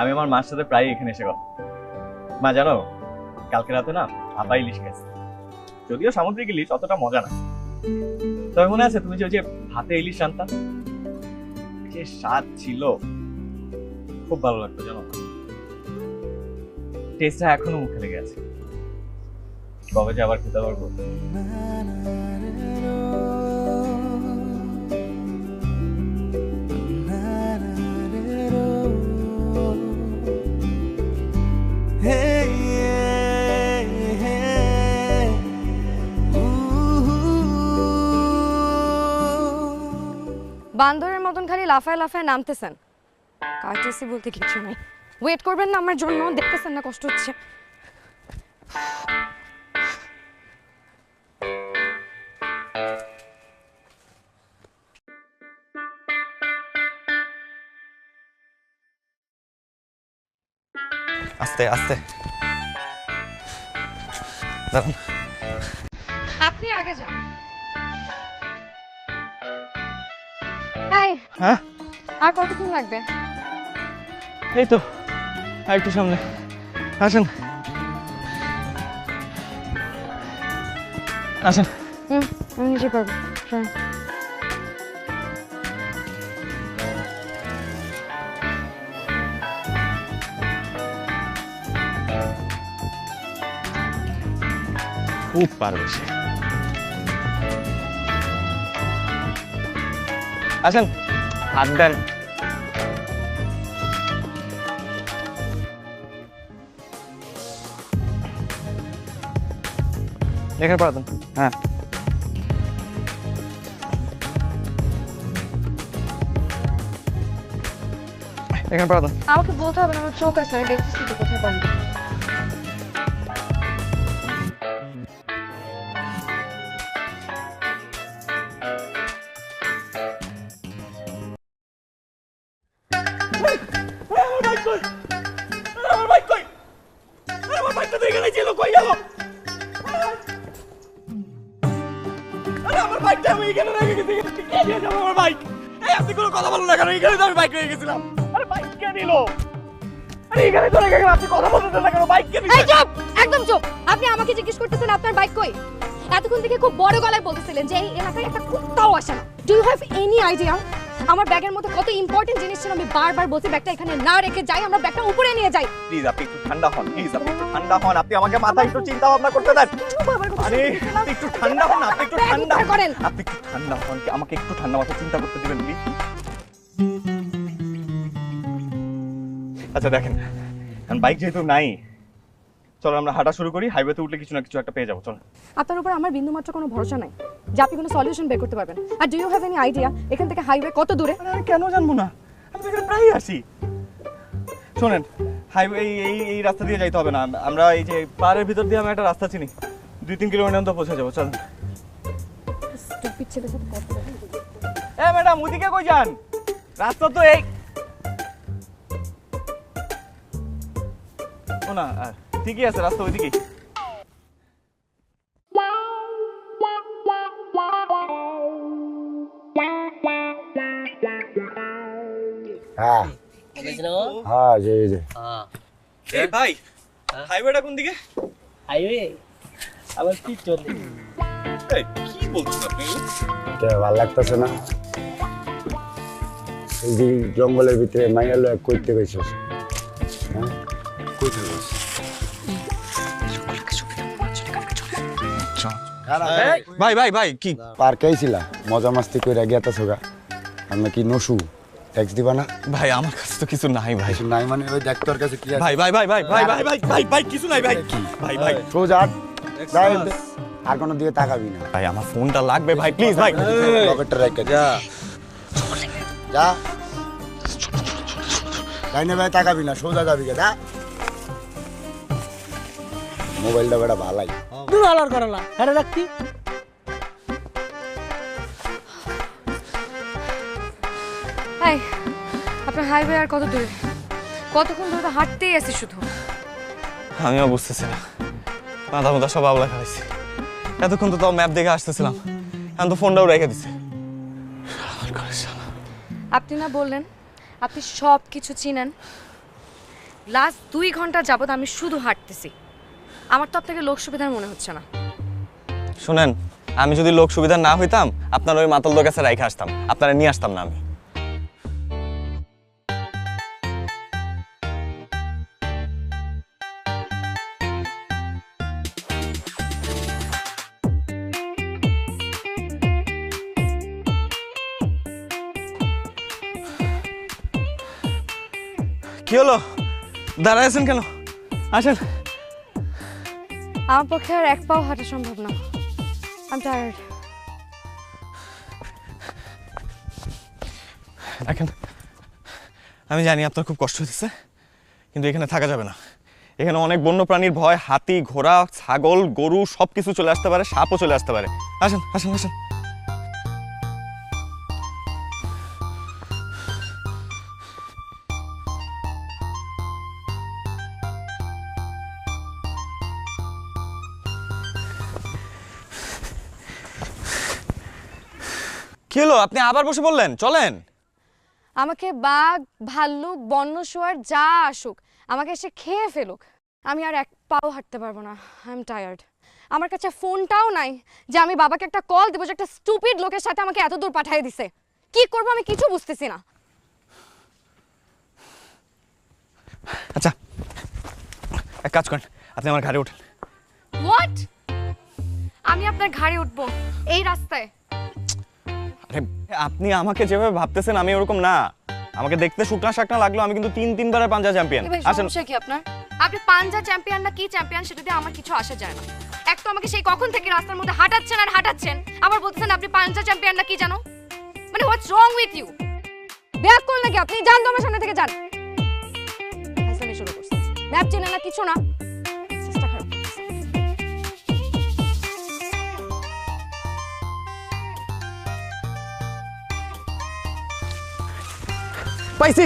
আমি আমার মার সাথে প্রায় এখানে এসে গেলাম। মা জানো, কালকে রাতে না আপা ইলিশ খেয়েছে, যদিও সামুদ্রিক ইলিশ অতটা মজা না। তবে মনে আছে তুমি যে ওই যে ভাতে ইলিশ আনতা, যে স্বাদ ছিল, খুব ভালো লাগতো জানো। টেস্টটা এখনো মুখে লেগে আছে, কবে যে আবার খেতে পারবো। বান্দরের মতন খালি লাফায় লাফায় নামতেছেন, কার্টেসি বলতে কিছু নাই। ওয়েট করবেন না আমার জন্য? দেখতেছেন না কষ্ট হচ্ছে। আস্তে আস্তে আপনি আগে যান। হ্যাঁ, আর কতক্ষণ লাগবে? এই তো আর একটু সামনে আসেন আসেন। আমি নিজে পারবো। খুব পারবে সে। আসেন, হাত দেন। এখানে পড়া দেন। হ্যাঁ, এখানে পড়া দেন। আমাকে বলতে হবে না, আমার চোখ আছে, আমি দেখতেছি তো কোথায় পারবো। একদম চুপ। আপনি আমাকে জিজ্ঞেস করতেছেন আপনার বাইক কই? এতক্ষণ থেকে খুব বড় গলায় বলতেছিলেন যে এই এলাকায় একটা কুত্তাও আসে না। Do you have any idea আমার ব্যাগের মধ্যে কত ইম্পর্টেন্ট জিনিস ছিল? আমি বারবার বলছি ব্যাগটা এখানে না রেখে যাই, আমরা ব্যাগটা উপরে নিয়ে যাই। প্লিজ আপনি একটু ঠান্ডা হন, প্লিজ আপনি একটু ঠান্ডা হন। আপনি আমাকে মাথায় একটু চিন্তা ভাবনা করতে দেন। আরে আপনি একটু ঠান্ডা হন, আপনি একটু ঠান্ডা করেন, আপনি একটু ঠান্ডা হন, আমাকে একটু ঠান্ডা মাথায় চিন্তা করতে দিবেন প্লিজ। আচ্ছা দেখেন, কারণ বাইক যেহেতু নাই, চলো আমরা হাঁটা শুরু করি। হাইওয়েতে উঠলে কিছু না কিছু একটা পেয়ে যাবো। চলো। আপনার উপর আমার বিন্দুমাত্র কোনো ভরসা নাই যে আপনি কোনো সলিউশন বের করতে পারবেন। আর do you have any idea এখান থেকে হাইওয়ে কত দূরে? আমি কেন জানবো না, আমি এখানে প্রায়ই আসি। শোনেন, হাইওয়ে এই রাস্তা দিয়ে যাইতে হবে না, আমরা এই যে পাহাড়ের ভিতর দিয়ে আমি একটা রাস্তা চিনি, 2-3 কিলোমিটার মতো পৌঁছে যাবো। চল। ম্যাডাম ওদিকে কই যান? রাস্তা তো এই। ও না, ঠিকই আছে, রাস্তা ওইদিকেই। হ্যাঁ হ্যাঁ জি জি এই ভাই, হাইওয়েটা কোন দিকে? হাইওয়ে আবার কি চলে? কি বলছেন আপনি? ভালো লাগতেছে না? এই যে জঙ্গলের ভিতরে মাইয়া লোক করতে গেছিস, হ্যাঁ কইতে গেছিস? ভাই ভাই ভাই কি পার্কে আইছিলা মজা মাস্তি কইরা গেতাছো গা, আমরা কি নসু ট্যাক্স দিবা না? ভাই আমার কাছে তো কিছু নাই ভাই। কিছু নাই মানে ওই দেখ তোর কাছে কি আছে? ভাই ভাই ভাই ভাই ভাই ভাই ভাই ভাই ভাই কিছু নাই ভাই। ভাই ভাই সোজা যাই, আর কোনো দিকে তাকাবি না ভাই, আমার ফোনটা লাগবে ভাই, প্লিজ ভাই। পকেটে রাখ যা যা, লাইনে ভাই তাকাবি না, সোজা যাবি যা। মোবাইলটা বেটা ভালাই দূর আলার করালা আরে রাখতি। এই আপনার হাইওয়ে আর কত দূরে? কতক্ষণ ধরে তো হাঁটতেই আছি শুধু। আমিও বুঝতেছি না, মাথা মাথা সব আবলা খাইছি। এতক্ষণ তো তাও ম্যাপ দেখে আসতেছিলাম, এখন তো ফোনটাও রেখে দিছে। আপনি না বললেন আপনি সব কিছু চিনেন? লাস্ট 2 ঘন্টা যাবত আমি শুধু হাঁটতেছি। আমার তো আপনাকে লোক সুবিধার মনে হচ্ছে না। শুনেন, আমি যদি লোক সুবিধা না হইতাম আপনার ওই মাতালদের কাছে রাইখে আসতাম, আপনারা নিয়ে আসতাম না আমি। কি হলো, দাঁড়ায় আছেন কেন? আসেন। আমার পক্ষে আর এক পাও হাঁটা সম্ভব না। I am tired. দেখেন, আমি জানি আপনার খুব কষ্ট হচ্ছে, কিন্তু এখানে থাকা যাবে না। এখানে অনেক বন্য প্রাণীর ভয়, হাতি, ঘোড়া, ছাগল, গরু সব কিছু চলে আসতে পারে, সাপও চলে আসতে পারে। আসেন আসেন আসেন। কি হলো, আপনি আবার বসে বললেন? চলেন। আমাকে বাঘ, ভাল্লুক, বন্য শুয়োর যা আসুক, আমাকে এসে খেয়ে ফেলুক, আমি আর এক পাও হাঁটতে পারবো না। I am tired. আমার কাছে ফোনটাও নাই যে আমি বাবাকে একটা কল দেবো যে একটা স্টুপিড লোকের সাথে আমাকে এত দূর পাঠিয়ে দিছে। কি করবো আমি কিছু বুঝতেছি না। আচ্ছা এক কাজ করেন, আপনি আমার ঘাড়ে ওঠেন। হোয়াট? আমি আপনার ঘাড়ে উঠবো এই রাস্তায়? আরে আপনি আমাকে যেভাবে ভাবতেছেন আমি ওরকম না। আমাকে দেখতে শুকনা শাকনা লাগলো, আমি কিন্তু 3 বারের পাঞ্জা চ্যাম্পিয়ন। আসেন। সমস্যা কি আপনার? আপনি পাঞ্জা চ্যাম্পিয়ন না কি চ্যাম্পিয়ন সেটা দিয়ে আমার কিছু আসা যায় না। এক তো আমাকে সেই কখন থেকে রাস্তার মধ্যে হাঁটাচ্ছেন আর হাঁটাচ্ছেন, আবার বলতেছেন আপনি পাঞ্জা চ্যাম্পিয়ন না কি জানো? মানে হোয়াটস রং উইথ ইউ? ব্যাক করুন নাকি আপনি? যান তো আমার সামনে থেকে যান। হাসামি শুরু করছেন, ম্যাপ চেনে না কিছু না, চেষ্টা খারাপ করতেছে। পাইছি,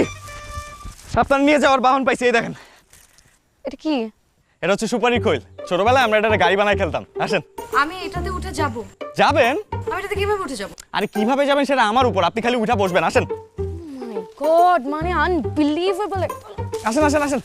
আপনার নিয়ে যাওয়ার বাহন পাইছি। এই দেখেন, এটা কি? এটা হচ্ছে সুপারি খৈল। ছোটবেলায় আমরা এটা গাড়ি বানাই খেলতাম। আসেন। আমি এটাতে উঠে যাব? যাবেন? আমি এটাতে কিভাবে উঠে যাব? আরে কিভাবে যাবেন সেটা আমার উপর, আপনি খালি উঠা বসবেন। আসেন। মাই গড, মানে আনবিলিভেবল। আসেন আসেন আসেন।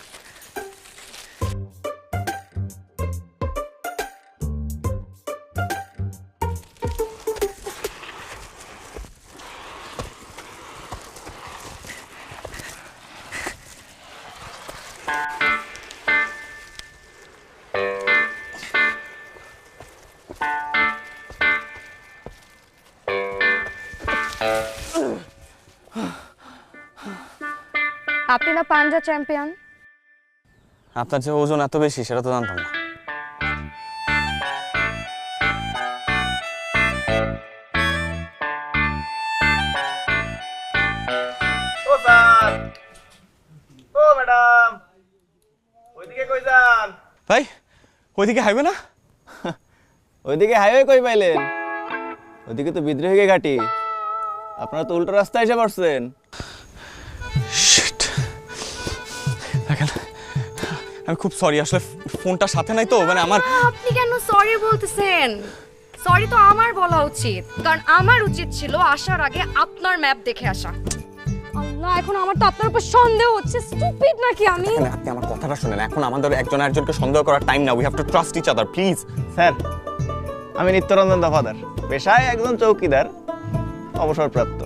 আপনি না পাঞ্জা চ্যাম্পিয়ন? আপনার যে ওজন এত বেশি সেটা তো জানতাম না। ও স্যার, ও ম্যাডাম, কই যান? ভাই ওইদিকে হাইওয়ে না? ওইদিকে হাইওয়ে কই পাইলেন? ওইদিকে তো বিদ্রোহীকে ঘাটি। আপনারা তো উল্টো রাস্তায় এসে পড়ছেন। Shit. দেখেন আমি খুব সরি, আসলে ফোনটা সাথে নাই তো, মানে আমার আপনি কেন সরি বলতেছেন? সরি তো আমার বলা উচিত, কারণ আমার উচিত ছিল আসার আগে আপনার ম্যাপ দেখে আসা। আল্লাহ, এখন আমার তো আপনার উপর সন্দেহ হচ্ছে। স্টুপিড নাকি আমি? আপনি আমার কথাটা শুনেন, এখন আমাদের একজন আরেকজনকে সন্দেহ করার টাইম না। We have to trust each other, please. Sir, আমি নিত্যরঞ্জন দফাদার, পেশায় একজন চৌকিদার, অবসরপ্রাপ্ত,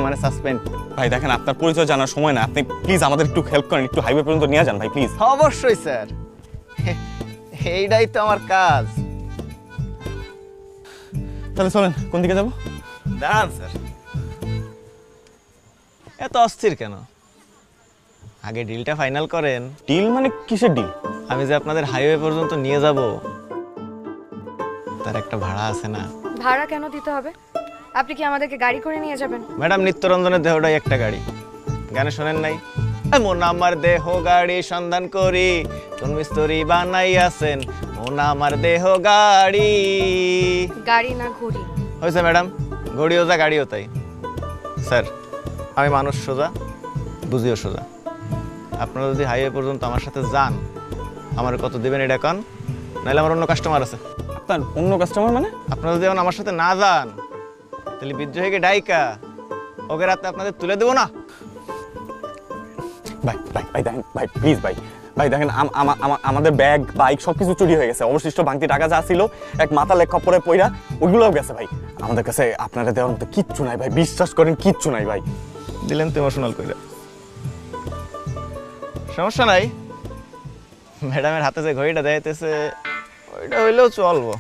মানে সাসপেন্ড। ভাই দেখেন, আপনার পরিচয় জানার সময় না, আপনি প্লিজ আমাদের একটু হেল্প করেন, একটু হাইওয়ে পর্যন্ত নিয়ে যান ভাই, প্লিজ। অবশ্যই স্যার, এইটাই তো আমার কাজ। তাহলে চলেন, কোন দিকে যাবো? দাঁড়ান স্যার, এত অস্থির কেন? আগে ডিলটা ফাইনাল করেন। ডিল মানে কিসের ডিল? আমি যে আপনাদের হাইওয়ে পর্যন্ত নিয়ে যাব, তার একটা ভাড়া আছে না? ভাড়া কেন দিতে হবে? আপনি কি আমাদেরকে গাড়ি করে নিয়ে যাবেন? ম্যাডাম, নিত্যরঞ্জনের দেহটাই একটা গাড়ি, গানে শোনেন নাই? মন আমার দেহ গাড়ি সন্ধান করি, কোন মিস্ত্রি বানাইয়াছেন মন আমার দেহ গাড়ি। গাড়ি না ঘড়ি? হয়েছে ম্যাডাম, ঘড়িও যা গাড়িও তাই। স্যার, আমি মানুষ সোজা, বুঝিও সোজা। আপনারা যদি হাইওয়ে পর্যন্ত আমার সাথে যান, আমার কত দেবেন এটা কন, নাহলে আমার অন্য কাস্টমার আছে। আপনার অন্য কাস্টমার মানে? আপনারা যদি এখন আমার সাথে না যান, তাহলে বিদ্রোহীকে ডাইকা ওকে রাতে আপনাদের তুলে দেবো না। ভাই ভাই ভাই দেখেন, ভাই প্লিজ ভাই, ভাই দেখেন আমাদের ব্যাগ বাইক সবকিছু চুরি হয়ে গেছে, অবশিষ্ট ভাঙতি টাকা যা ছিল এক মাথা লেখ খপরে পয়রা ওইগুলোও গেছে ভাই। আমাদের কাছে আপনারা দেওয়ার মতো কিচ্ছু নাই ভাই, বিশ্বাস করেন কিচ্ছু নাই ভাই। দিলেন তো ইমোশনাল কইরা। সমস্যা নাই, ম্যাডামের হাতে যে ঘড়িটা দেখাইতেছে ওইটা হইলেও চলবো।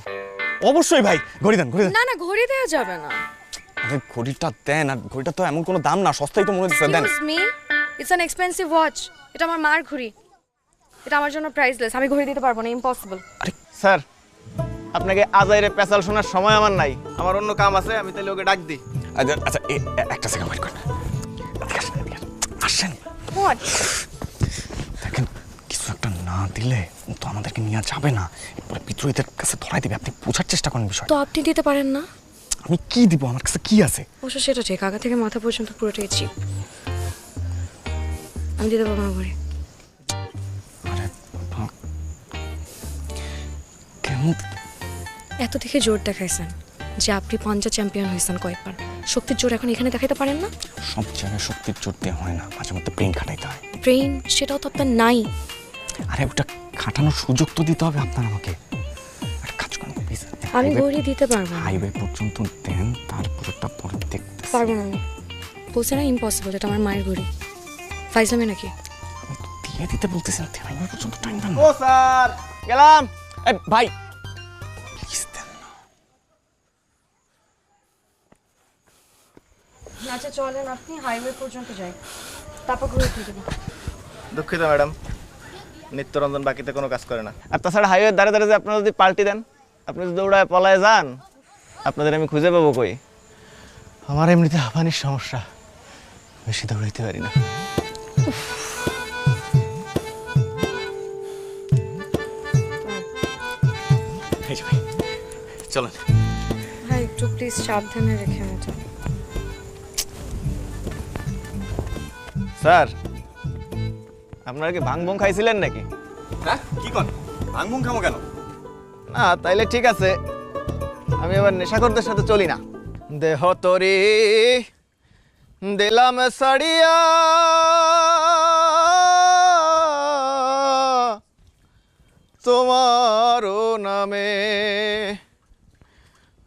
অবশ্যই ভাই, ঘড়ি দেন, ঘড়ি দেন। না না, ঘড়ি দেওয়া যাবে না। আরে ঘড়িটা দেন, আর ঘড়িটা তো এমন কোনো দাম না, সস্তাই তো মনে হচ্ছে, দেন। Excuse me, it's an expensive watch. এটা আমার মার ঘড়ি, এটা আমার জন্য প্রাইসলেস। আমি ঘড়ি দিতে পারবো না, ইম্পসিবল। স্যার, আপনাকে আজাইরে পেশাল শোনার সময় আমার নাই, আমার অন্য কাম আছে, আমি তাহলে ওকে ডাক দিই। আচ্ছা আচ্ছা, একটা সেকেন্ড ওয়েট করেন, আসেন। হোয়াট? দেখেন, কিছু একটা না দিলে ও তো আমাদেরকে নিয়ে যাবে না, এরপরে বিদ্রোহীদের কাছে ধরাই দিবে। আপনি বোঝার চেষ্টা করেন বিষয়। তো আপনি দিতে পারেন না? আমি কি দিব, আমার কাছে কি আছে? অবশ্য সেটা ঠিক, আগা থেকে মাথা পর্যন্ত পুরোটাই চিপ। আমি দিতে পারবো না ঘড়ি। আরে কেমন এত দেখে জোর দেখাইছেন যে আপনি পাঞ্জা চ্যাম্পিয়ন হয়েছেন কয়েকবার, শক্তির জোর এখন এখানে দেখাইতে পারেন না? সব জায়গায় শক্তির জোর দেওয়া হয় না, মাঝে মধ্যে ব্রেন খাটাইতে হয়। ব্রেইন, সেটাও তো আপনার নাই। আরে ওটা খাটানোর সুযোগ তো দিতে হবে আপনার আমাকে। একটা কাজ করেন প্লিজ, আমি ঘড়ি দিতে পারবো না। হাইওয়ে পর্যন্ত দেন, তারপরটা পরে দেখতে পারবো না আমি, বলছে না ইম্পসিবল, এটা আমার মায়ের ঘড়ি। ফাইজলামি নাকি? আমি তো দিয়ে দিতে বলতেছেন, হাইওয়ে পর্যন্ত টাইম দেন। ও স্যার, গেলাম। এই ভাই প্লিজ দেন না। আচ্ছা চলেন, আপনি হাইওয়ে পর্যন্ত যাই, তারপর ঘড়ি দিয়ে দেবো। দুঃখিত ম্যাডাম, নিত্যরঞ্জন বাকিতে কোনো কাজ করে না। আর তাছাড়া হাইওয়ের দ্বারে দ্বারে যে আপনারা যদি পাল্টি দেন, আপনি যদি দৌড়ায় পলায় যান, আপনাদের আমি খুঁজে পাবো কই? আমার এমনিতে হাঁপানির সমস্যা, বেশি দৌড়াইতে পারি না। এই যে ভাই, চলেন। ভাই একটু প্লিজ সাবধানে রেখে মতো। স্যার, আপনারা কি ভাঙবং খাইছিলেন নাকি? হ্যাঁ কি কোন ভাঙবুং খামো কেন? না তাইলে ঠিক আছে, আমি এবার নেশাখোরদের সাথে চলি না। দেহ তরি দিলাম সাড়িয়া, তোমারও নামে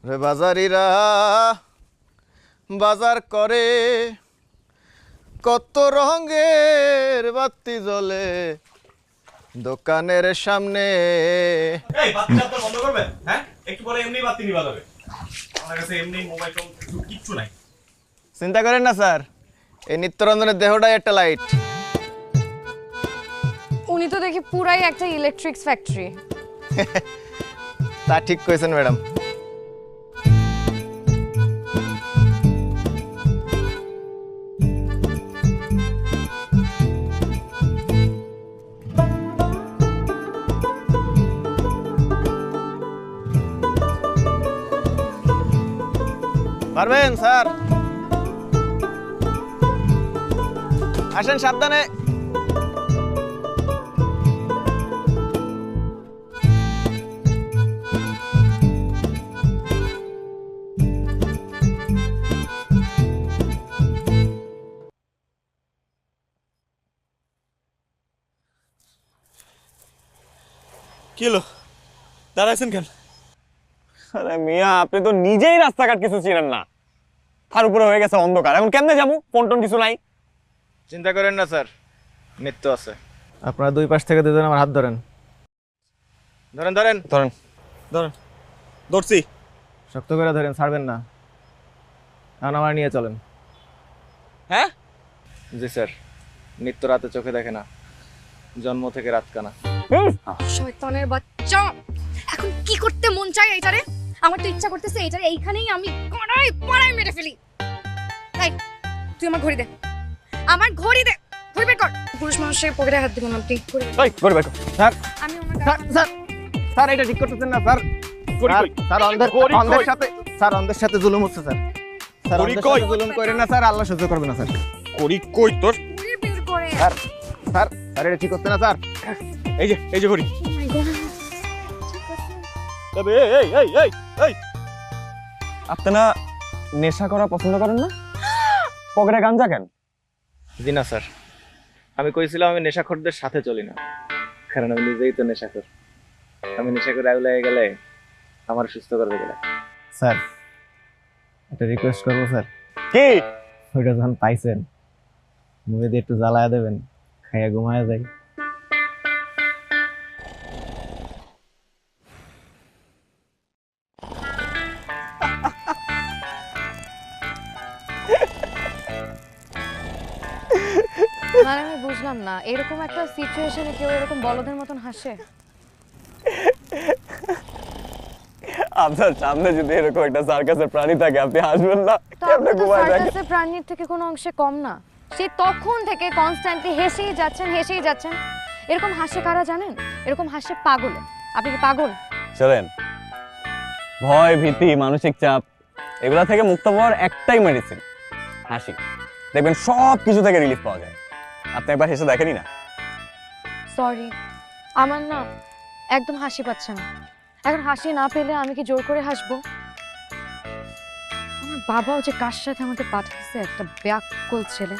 রে বাজারিরা বাজার করে, কত রঙের বাতি জ্বলে দোকানের সামনে। এই বাতিটা তো বন্ধ করবে, হ্যাঁ একটু পরে এমনি বাতি নিভা যাবে, আমার কাছে এমনি মোবাইল ফোন কিচ্ছু নাই। চিন্তা করেন না স্যার, এই নিত্যরঞ্জনের দেহটাই একটা লাইট। উনি তো দেখি পুরাই একটা ইলেকট্রিক্স ফ্যাক্টরি। তা ঠিক কইছেন ম্যাডাম। পারবেন স্যার, আসেন সাবধানে। কি হলো, দাঁড়াইছেন কেন? আরে মিয়া, আপনি তো নিজেই রাস্তাঘাট কিছু চিনেন না, তার উপরে হয়ে গেছে অন্ধকার। এখন কেমনে যাবো? ফোন টোন কিছু নাই। চিন্তা করেন না স্যার, নিত্য আছে। আপনারা দুই পাশ থেকে দুজন আমার হাত ধরেন। ধরেন ধরেন ধরেন ধরেন, ধরছি। শক্ত করে ধরেন, ছাড়বেন না। এখন আমার নিয়ে চলেন। হ্যাঁ জি স্যার, নিত্য রাতে চোখে দেখে না, জন্ম থেকে রাত কানা। শয়তানের বাচ্চা, এখন কি করতে মন চায় এইটারে? আমার তো ইচ্ছা করতেছে এইটারে এইখানেই আমি কড়াই পড়াই মেরে ফেলি। এই তুই আমার ঘড়ি দে, আমার ঘড়ি দে, ঘড়ি বের কর। পুরুষ মানুষের পকেটে হাত দিবেন আপনি, ঘড়ি বের কর। এই ঘড়ি বের কর। স্যার আমি আমার স্যার স্যার স্যার, এটা ঠিক করতেছেন না স্যার। স্যার অন্ধের সাথে, স্যার অন্ধের সাথে জুলুম হচ্ছে স্যার। স্যার অন্ধের সাথে জুলুম করেন না স্যার, আল্লাহ সহ্য করবে না স্যার। ঘড়ি কই তোর? ঘড়ি বের করে। স্যার স্যার স্যার, এটা ঠিক করতে না স্যার। এই যে ঘড়ি। Oh my God, ঠিক আছে। তবে এই এই এই এই, আপনারা নেশা করা পছন্দ করেন না? পকেটে গাঞ্জা কেন? জি না স্যার, আমি কইছিলাম আমি নেশাখোরদের সাথে চলি না, কারণ আমি নিজেই তো নেশাখোর। আমি নেশা করে আগুলে গেলে আমার সুস্থ করবে গেলে। স্যার একটা রিকোয়েস্ট করবো স্যার। কি? ওইটা যখন পাইছেন মুখে দিয়ে একটু জ্বালায়া দেবেন, খাইয়া ঘুমায়া যাই। মানে আমি বুঝলাম না, এরকম একটা সিচুয়েশনে কেউ এরকম বলদের মতন হাসে? আপনার সামনে যদি এরকম একটা সার্কাসের প্রাণী থাকে, আপনি হাসবেন না? তো আপনি তো সার্কাসের প্রাণীর থেকে কোনো অংশে কম না। সে তখন থেকে কনস্ট্যান্টলি হেসেই যাচ্ছেন। এরকম হাসে কারা জানেন? এরকম হাসে পাগলে। আপনি কি পাগল? চলেন, ভয়, ভীতি, মানসিক চাপ এগুলা থেকে মুক্ত হওয়ার একটাই মেডিসিন, হাসি। দেখবেন সব কিছু থেকে রিলিফ পাওয়া যায়। আপনি একবার হেসে দেখেনি না? সরি, আমার না একদম হাসি পাচ্ছে না। এখন হাসি না পেলে আমি কি জোর করে হাসবো? আমার বাবাও যে কার সাথে আমাকে পাঠাচ্ছে, একটা ব্যাকুল ছেলে।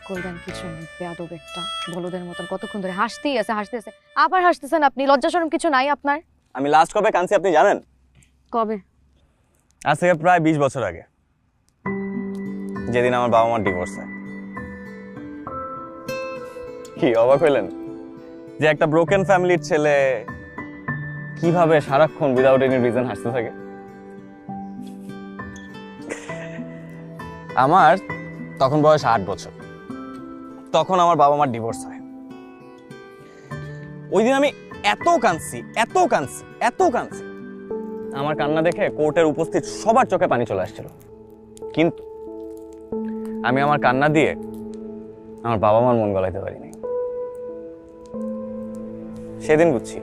কলদান কিছু নেই, বেয়াদব একটা, বলদের মতন কতক্ষণ ধরে হাসতেই আছে। আবার হাসতেছেন আপনি, লজ্জা শরম কিছু নাই আপনার? আমি লাস্ট কবে কাঁদছি আপনি জানেন? কবে? আজ থেকে প্রায় 20 বছর আগে, যেদিন আমার বাবা মার ডিভোর্স হয়। কি অবাক হইলেন যে একটা ব্রোকেন ফ্যামিলির ছেলে কিভাবে সারাক্ষণ উইদাউট এনি রিজন হাসতে থাকে? আমার তখন বয়স 8 বছর। তখন আমার বাবা মার ডিভোর্স হয়। ওই দিন আমি এত কাঁদছি, আমার কান্না দেখে কোর্টের উপস্থিত সবার চোখে পানি চলে আসছিল। কিন্তু আমি আমার কান্না দিয়ে আমার বাবা মার মন গলাইতে পারিনি। সেদিন বুঝছি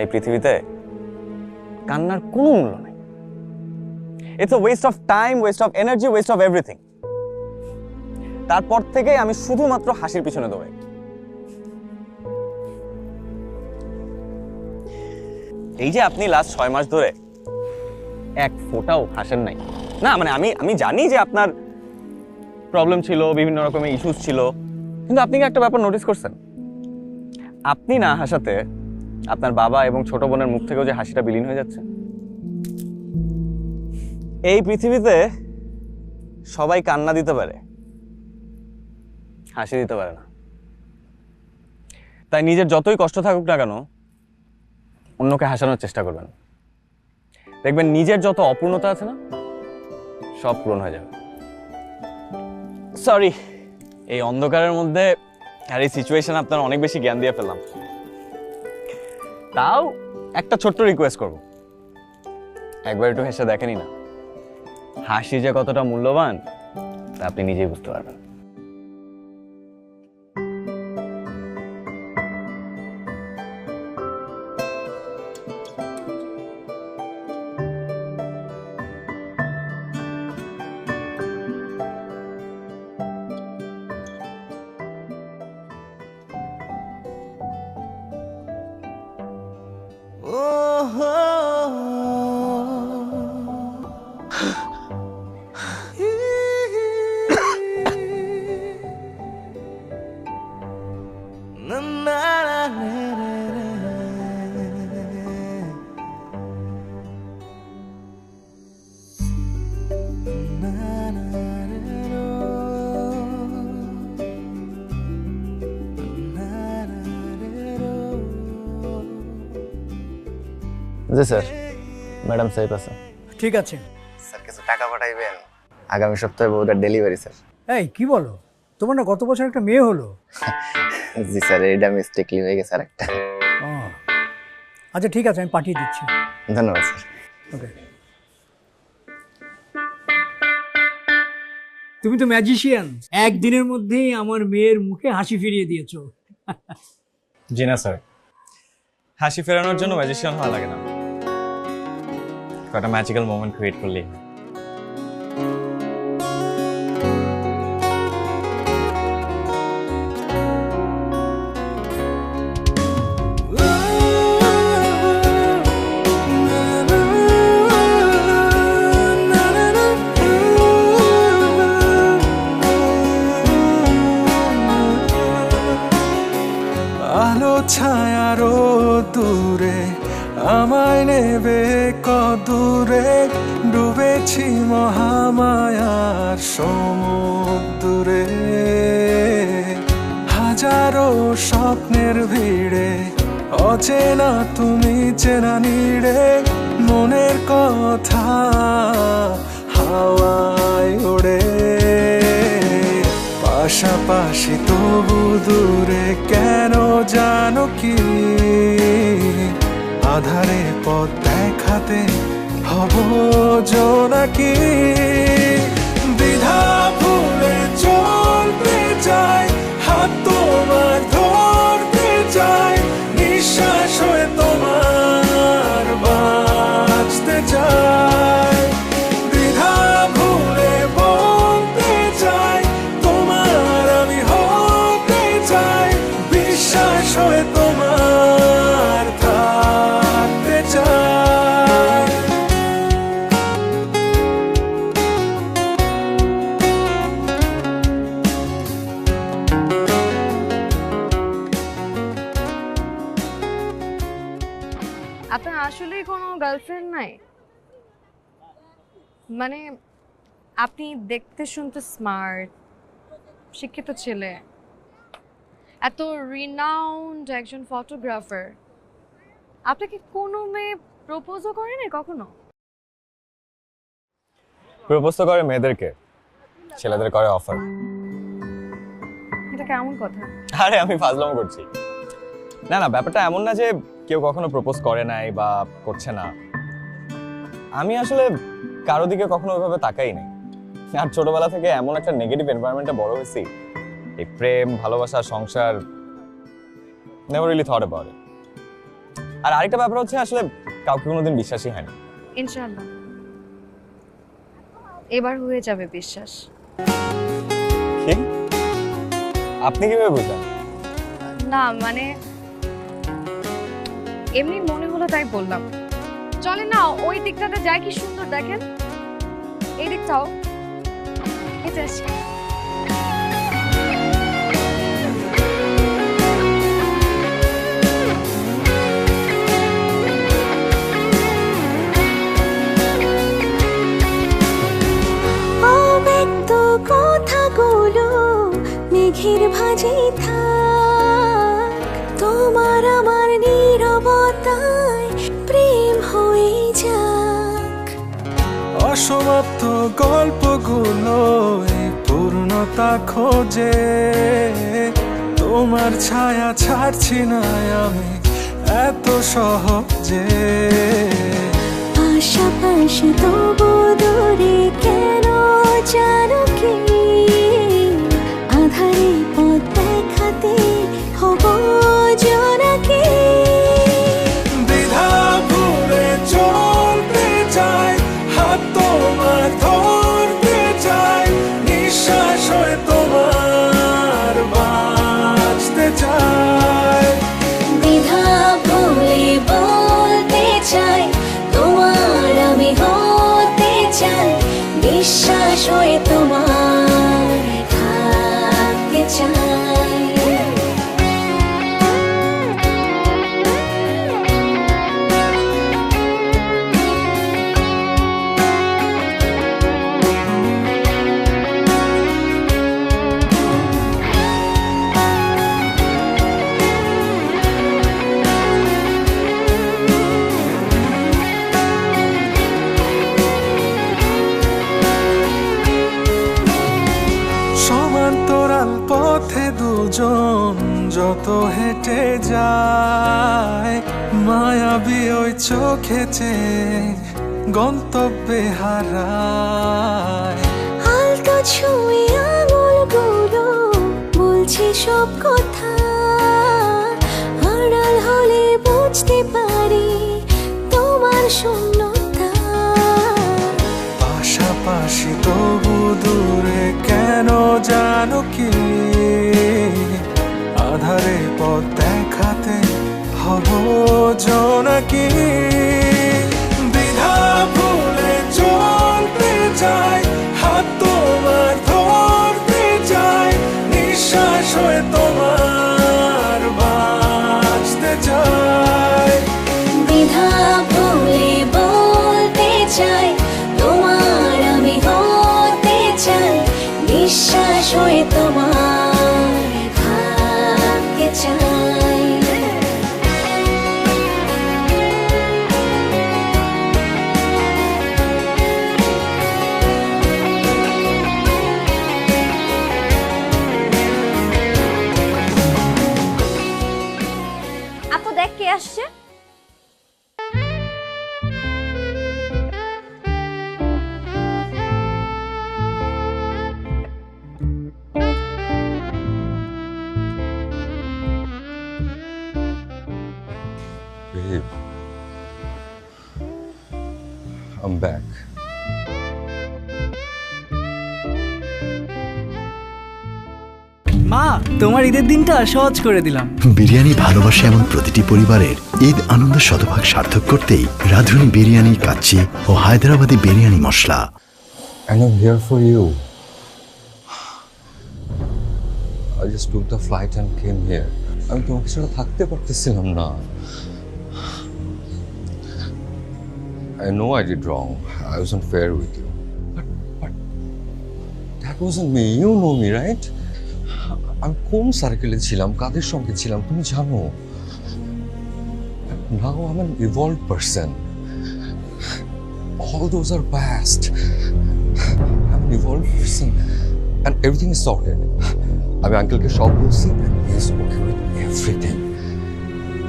এই পৃথিবীতে কান্নার কোনো মূল্য নাই। It's a West of time, West of energy, West of everything. তারপর থেকে আমি শুধুমাত্র হাসির পিছনে দৌড়াই। এই যে আপনি লাস্ট 6 মাস ধরে এক ফোঁটাও হাসেন নাই না, মানে আমি জানি যে আপনার প্রবলেম ছিল, বিভিন্ন রকমের ইস্যুস ছিল, কিন্তু আপনি কি একটা ব্যাপার নোটিস করছেন? আপনি না হাসাতে আপনার বাবা এবং ছোট বোনের মুখ থেকেও যে হাসিটা বিলীন হয়ে যাচ্ছে। এই পৃথিবীতে সবাই কান্না দিতে পারে, হাসি দিতে পারে না। তাই নিজের যতই কষ্ট থাকুক না কেন, অন্যকে হাসানোর চেষ্টা করবেন। দেখবেন নিজের যত অপূর্ণতা আছে না, সব পূরণ হয়ে যাবে। সরি, এই অন্ধকারের মধ্যে আর এই সিচুয়েশন আপনার অনেক বেশি জ্ঞান দিয়ে ফেললাম। তাও একটা ছোট্ট রিকোয়েস্ট করব, একবার একটু হেসে দেখেনি না? হাসি যে কতটা মূল্যবান তা আপনি নিজেই বুঝতে পারবেন। জি স্যার, ম্যাডাম সেফ আছে। ঠিক আছে। স্যার কিছু টাকা পাঠাইবেন, আগামী সপ্তাহে বউটার ডেলিভারি স্যার। এই কি বলো, তোমার না গত বছর একটা মেয়ে হলো? জি স্যার, এটা মিস্টেকলি হয়ে গেছে আরেকটা। ও, আচ্ছা ঠিক আছে, আমি পাঠিয়ে দিচ্ছি। ধন্যবাদ স্যার। ওকে। তুমি তো ম্যাজিশিয়ান, একদিনের মধ্যেই আমার মেয়ের মুখে হাসি ফিরিয়ে দিয়েছো। জি না স্যার, হাসি ফেরানোর জন্য ম্যাজিশিয়ান হওয়া লাগে না, একটা ম্যাজিক্যাল মোমেন্ট ক্রিয়েট করলেই। আলো ছায়ারো দূরে আমায় নেবে কদূরে, ডুবেছি মহামায়ার সমুদ্রে। হাজারো স্বপ্নের ভিড়ে অচেনা তুমি চেনা নিড়ে, মনের কথা হাওয়ায় ওড়ে। পাশাপাশি তবু দূরে কেন জানো কি, আধারে পথ দেখাতে হব জোনাকি। দ্বিধা ভুলে চলতে চাই, হাত তোমার ধরতে চাই, নিঃশ্বাস হয়ে তোমার বাঁচতে চাই। দ্বিধা ভুলে বলতে চাই, তোমার আমি হতে চাই, বিশ্বাস হয়ে তোমার থাকতে চাই। আপনার আসলেই কোনো গার্লফ্রেন্ড নাই? মানে আপনি দেখতে শুনতে স্মার্ট, শিক্ষিত ছেলে, এত রিনাউন্ড একজন ফটোগ্রাফার, আপনাকে কোনো মেয়ে প্রপোজও করে নাই কখনো? প্রপোজ তো করে মেয়েদেরকে, ছেলেদের করে অফার। এটা কেমন কথা? আরে আমি ফাজলাম করছি। না না, ব্যাপারটা এমন না যে কেউ কখনো প্রপোজ করে নাই বা করছে না। আমি আসলে কারো দিকে কখনো ওইভাবে তাকাই নাই, আর ছোটবেলা থেকে এমন একটা নেগেটিভ এনভায়রনমেন্টে বড় হয়েছি, এই প্রেম ভালোবাসা সংসার never really thought about it. আর আরেকটা ব্যাপার হচ্ছে আসলে কাউকে কোনোদিন বিশ্বাসই হয়নি। ইনশাআল্লাহ এবার হয়ে যাবে বিশ্বাস। কি? আপনি কিভাবে বুঝলেন? না মানে এমনি মনে হলো তাই বললাম। চলে না ওই দিকটাতে যাই, কি সুন্দর দেখেন, এই দিকটাও। এটা আসি। অব্যক্ত কথাগুলো মেঘের ভাঁজে থাক, তোমার আমার নীরবতায় প্রেম হয়ে যাক। অসমাপ্ত গল্পগুলো পূর্ণতা খোঁজে, তোমার ছায়া ছাড়ছি না আমি এত সহজে। পাশাপাশি তবু দূরে কেন জানো কি, আধারে পথ দেখাতে হব জোনাকি। দ্বিধা ভুলে চলতে চাই, হাত তোমার ধরতে চাই, নিঃশ্বাস হয়ে তোমার বাঁচতে চাই। দ্বিধা ভুলে বলতে চাই, তোমার আমি হতে চাই, বিশ্বাস হয়ে তোমার বিশাল পথে দুজন যত হেঁটে যায়, মায়াবী ওই চোখেতে গন্তব্যে হারায়। হালকা ছুঁয়ে আঙুলগুলো বলছে সব কথা, আড়াল হলে বুঝতে পারি তোমার শূন্যতা। পাশাপাশি তবু দূরে কেন জানো কি, আধারে পথ দেখাতে হব জোনাকি। দ্বিধা ভুলে চলতে চাই, হাত তোমার ধরতে চাই, নিঃশ্বাস হয়ে তোমার বাঁচতে চাই। দ্বিধা ভুলে বলতে চাই, তোমার আমি হতে চাই, নিঃশ্বাস হয়ে তোমার থাকতে চাই। আপু দেখ কে আসছে। Babe, I'm back. মা, তোমার ঈদের দিনটা সহজ করে দিলাম। বিরিয়ানি ভালোবাসে এমন প্রতিটি পরিবারের ঈদ আনন্দ শতভাগ সার্থক করতেই রাঁধুনি বিরিয়ানি, কাচ্চি ও হায়দ্রাবাদি বিরিয়ানি মশলা। And I'm here for you. I just took the flight and came here. আমি তোমাকে ছাড়া থাকতে পারতেছিলাম না। I know I did wrong. I wasn't fair with you. But that wasn't me. You know me, right? আমি কোন সার্কেলে ছিলাম, কাদের সঙ্গে ছিলাম তুমি জানো। Now I'm an evolved person. All those are past. I'm an evolved person. And everything is sorted. আমি আঙ্কেলকে সব বলছি and he is okay with everything.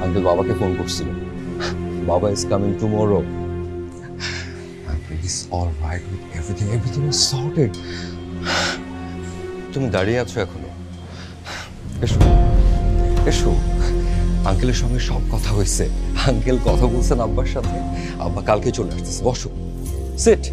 Uncle বাবাকে ফোন করছিল, বাবা is coming tomorrow. And he's all right with everything. Everything is sorted. তুমি দাঁড়িয়ে আছো এখনো, এসো এসো। আঙ্কেলের সঙ্গে সব কথা হয়েছে, আঙ্কেল কথা বলছেন আব্বার সাথে, আব্বা কালকে চলে আসতেছে। বসো, সিট।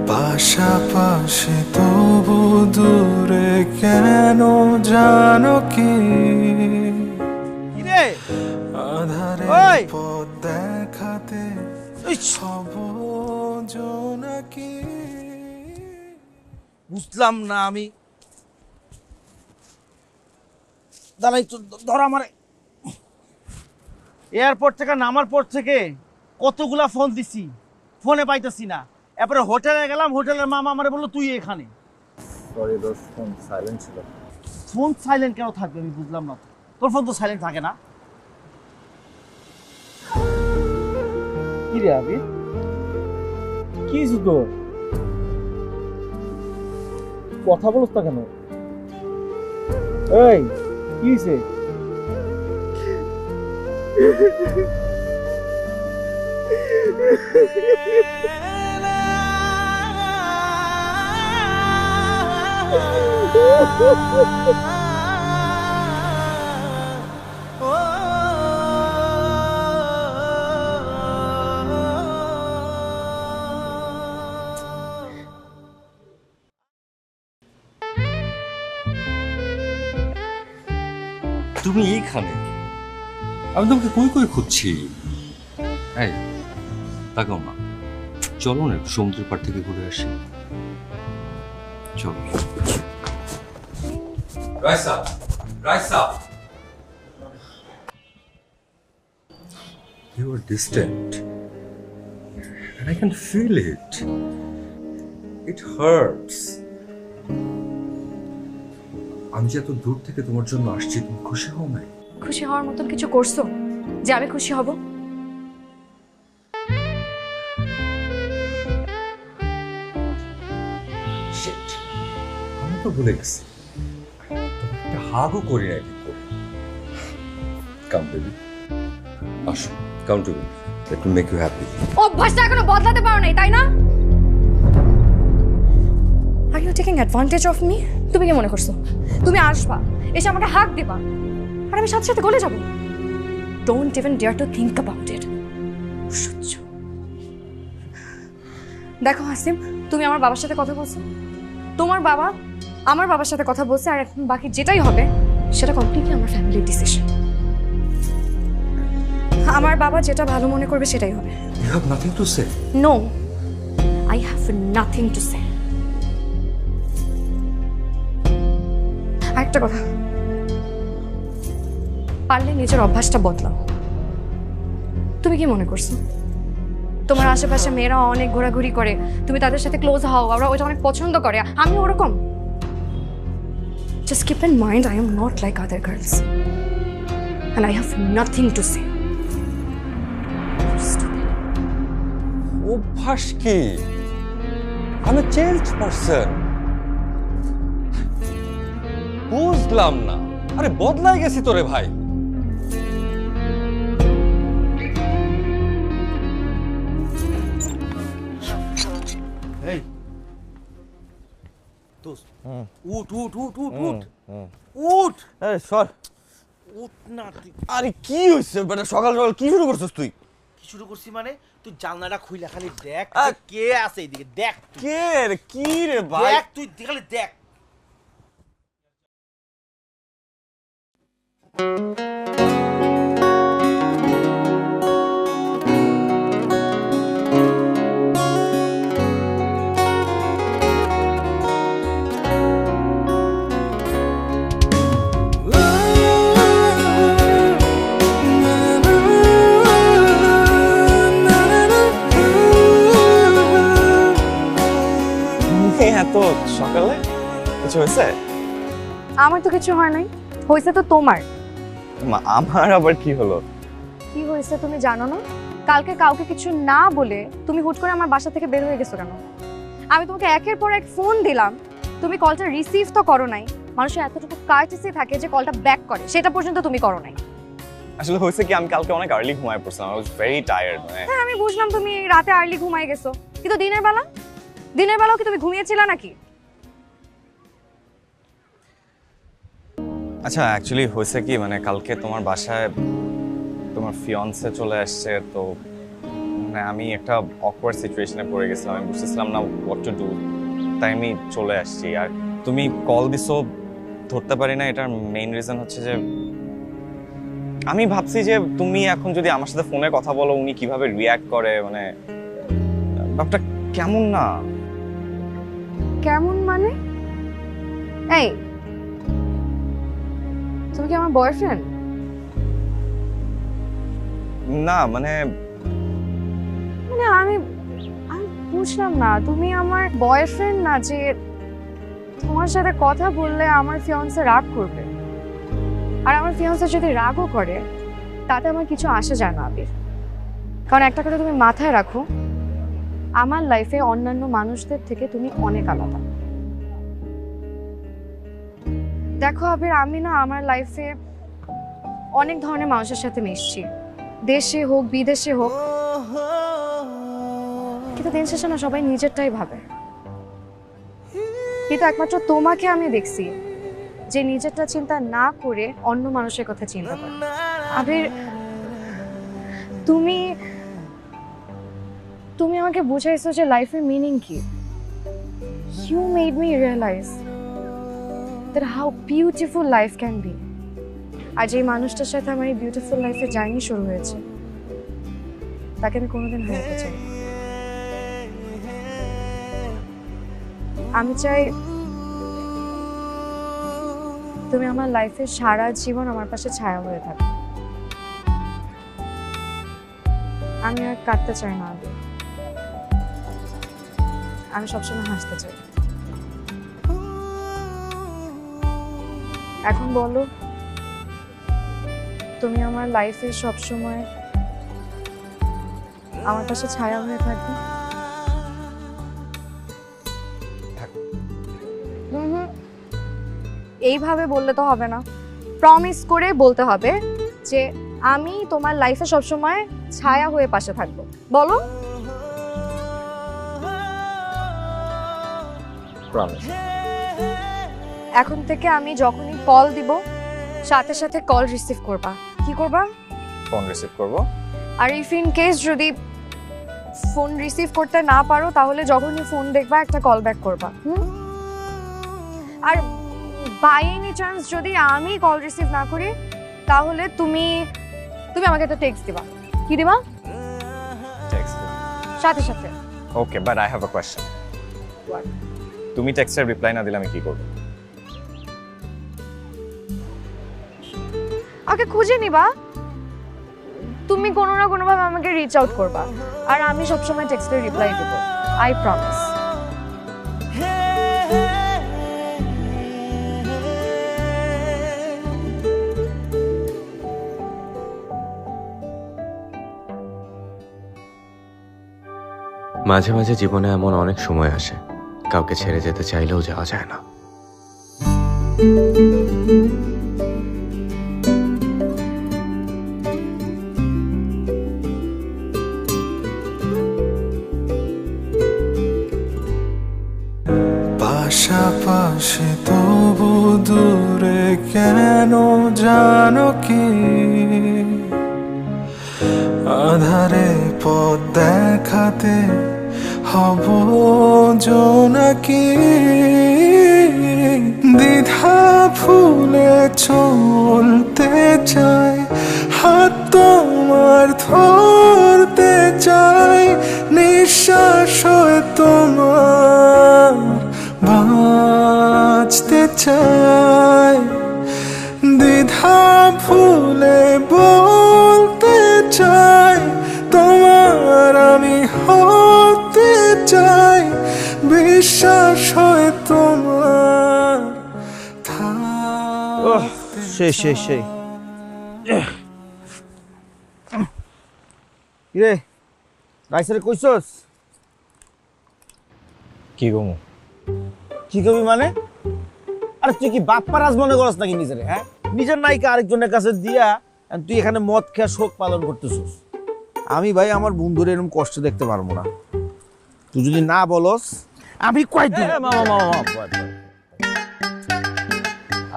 পাশাপাশি তবু দূরে কেন জানো কি, আধারে পথ দেখাতে হব জোনাকি। বুঝলাম না আমি, দাঁড়াই তো, ধর আমার এয়ারপোর্ট থেকে নামার পর থেকে কতগুলা ফোন দিছি, ফোনে পাইতেছি না। এরপরে হোটেলে গেলাম, হোটেলের মামা আমারে বললো তুই এখানে। সরি দোস্ত, ফোন সাইলেন্ট ছিল। ফোন সাইলেন্ট কেন থাকবে আমি বুঝলাম না। তোর ফোন তো সাইলেন্ট থাকে না। কি রে আবি, কি তোর কথা বলছ না কেন? এই কি হয়েছে? তুমি এইখানে? আমি তোমাকে কই কই খুঁজছি। এই তাকাও না, চলো না একটু সমুদ্রের পাড় থেকে ঘুরে আসি। চলো। Raisa, Raisa, you are distant and I can feel it. It hurts. আমি যে এত দূর থেকে তোমার জন্য আসছি, তুমি খুশি হও নাই? খুশি হওয়ার মতন কিছু করছো যে আমি খুশি হব? Shit, আমি তো ভুলে গেছি, তোমাকে একটা হাগও করি নাই ঠিক করে। Come baby, আসো, come to me. Let me make you happy. অভ্যাসটা এখনো বদলাতে পারো নাই, তাই না? Are you taking advantage of me? তুমি কি মনে করছো তুমি আসবা, এসে আমাকে হাক দিবা, আর আমি সাথে সাথে গলে যাব? Don't even dare to think about it. সহ্য। দেখো হাসিম, তুমি আমার বাবার সাথে কথা বলছো, তোমার বাবা আমার বাবার সাথে কথা বলছে, আর এখন বাকি যেটাই হবে সেটা কমপ্লিটলি আমার ফ্যামিলির ডিসিশন। আমার বাবা যেটা ভালো মনে করবে সেটাই হবে। You have nothing to say? No, I have nothing to say. আরেকটা কথা, পারলে নিজের অভ্যাসটা বদলাও। তুমি কি মনে করছো তোমার আশেপাশে মেয়েরা অনেক ঘোরাঘুরি করে, তুমি তাদের সাথে ক্লোজ হও, ওরা ওইটা অনেক পছন্দ করে, আমি ওরকম? Just keep in mind I am not like other girls and I have nothing to say. অভ্যাস কি? আমি চেঞ্জ পারসন। বুঝলাম না, আরে বদলাই গেছি তোরে ভাই। এই দোস্ত, উঠ উঠ উঠ উঠ উঠ উঠ। এই সর, উঠ না তুই। আরে কি হইছে বেটা, সকাল সকাল কি শুরু করছিস তুই? কি শুরু করছি মানে? তুই জানলাটা খুইলা খালি দেখ কে আছে এইদিকে, দেখ কে রে, কি রে ভাই? দেখ তুই খালি দেখ। এত সকালে কিছু হয়েছে? আমার তো কিছু হয় নাই, হয়েছে তো তোমার। আমার আবার কি হলো? কি হয়েছে তুমি জানো না? কালকে কাউকে কিছু না বলে তুমি হুট করে আমার বাসা থেকে বের হয়ে গেছো কেন? আমি তোমাকে একের পর এক ফোন দিলাম, তুমি কলটা রিসিভ তো করো নাই। মানুষের এতটুকু কার্টেসি থাকে যে কলটা ব্যাক করে, সেটা পর্যন্ত তুমি করো নাই। আসলে হয়েছে কি, আমি কালকে অনেক আর্লি ঘুমায় পড়ছিলাম, আই ওয়াজ ভেরি টায়ার্ড। হ্যাঁ আমি বুঝলাম তুমি রাতে আর্লি ঘুমায় গেছো, কিন্তু দিনের বেলাও কি তুমি ঘুমিয়েছিলা নাকি? আচ্ছা অ্যাকচুয়ালি হয়েছে কি, মানে কালকে তোমার বাসায় তোমার ফিয়ন্সে চলে আসছে, তো মানে আমি একটা অকওয়ার্ড সিচুয়েশনে পড়ে গেছিলাম, আমি বুঝতেছিলাম না হোয়াট টু ডু, তাই আমি চলে আসছি। আর তুমি কল দিছো, ধরতে পারি না, এটার মেইন রিজন হচ্ছে যে আমি ভাবছি যে তুমি এখন যদি আমার সাথে ফোনে কথা বলো উনি কিভাবে রিয়্যাক্ট করে, মানে ব্যাপারটা কেমন না? কেমন মানে? এই তুমি কি আমার বয়ফ্রেন্ড? না মানে আমি বুঝলাম না, তুমি আমার বয়ফ্রেন্ড না যে তোমার সাথে কথা বললে আমার ফিয়ান্সে রাগ করবে, আর আমার ফিয়ান্সে যদি রাগও করে তাতে আমার কিছু আসে যায় না আবির। কারণ একটা কথা তুমি মাথায় রাখো, আমার লাইফে অন্যান্য মানুষদের থেকে তুমি অনেক আলাদা। দেখো আবির, আমি না আমার লাইফে অনেক ধরনের মানুষের সাথে মিশছি, দেশে হোক বিদেশে হোক, কিন্তু দিন শেষে না সবাই নিজেরটাই ভাবে। কিন্তু একমাত্র তোমাকে আমি দেখছি যে নিজেরটা চিন্তা না করে অন্য মানুষের কথা চিন্তা করে। আবির তুমি তুমি আমাকে বুঝাইছো যে লাইফের মিনিং কি। You made me realize that how beautiful life can be. আর যেই মানুষটার সাথে আমার এই বিউটিফুল লাইফে জার্নি শুরু হয়েছে তাকে আমি কোনোদিন হারাতে চাই না। আমি চাই তুমি আমার লাইফে সারা জীবন আমার পাশে ছায়া হয়ে থাকো। আমি আর কাঁদতে চাই না আগে, আমি সবসময় হাসতে চাই। এখন বলো, তুমি আমার লাইফে সবসময় আমার পাশে ছায়া হয়ে থাকবে? এইভাবে বললে তো হবে না, প্রমিস করে বলতে হবে যে আমি তোমার লাইফে সবসময় ছায়া হয়ে পাশে থাকবো। বলো। প্রমিস। এখন থেকে আমি যখনই কল দিব সাথে সাথে কল রিসিভ করবা। কি করবা? ফোন রিসিভ করব। আর ইফ ইন কেস যদি ফোন রিসিভ করতে না পারো তাহলে যখনই ফোন দেখবা একটা কল ব্যাক করবা। আর বাই এনি চান্স যদি আমি কল রিসিভ না করি তাহলে তুমি আমাকে একটা টেক্সট দিবা। কি দিবা? টেক্সট সাথে সাথে। Okay, but I have a question. তুমি টেক্সটের রিপ্লাই না দিলে আমি কি করব? আগে খুঁজে নিবা, তুমি কোনো না কোনোভাবে আমাকে রিচ আউট করবা আর আমি সবসময় টেক্সটের রিপ্লাই দেব। I promise. মাঝে মাঝে জীবনে এমন অনেক সময় আসে কাউকে ছেড়ে যেতে চাইলেও যাওয়া যায় না। পাশাপাশি তবু দূরে কেন জানো কি, আধারে পথ দেখাতে হব জোনাকি, দ্বিধা ফুলে চলতে চাই, হাত তোমার ধরতে চাই, নিঃশ্বাস হয়ে তোমার বাঁচতে চাই, দ্বিধা ভুলে বলতে চাই তোমার আমি হতে চাই, বিশ্বাস হয়ে তোমার সেই রে রাইসারে কইছস? কি গমু? কি কবি মানে? আরে তুই কি বাপ্পা রাজ মনে করস নাকি নিজের? হ্যাঁ, নিজের নায়িকা আরেকজনের কাছে দিয়া তুই এখানে মদ খেয়ে শোক পালন করতেছিস। আমি ভাই আমার বন্ধুর এরকম কষ্ট দেখতে পারবো না। তুই যদি না বলস আমি কই দিই।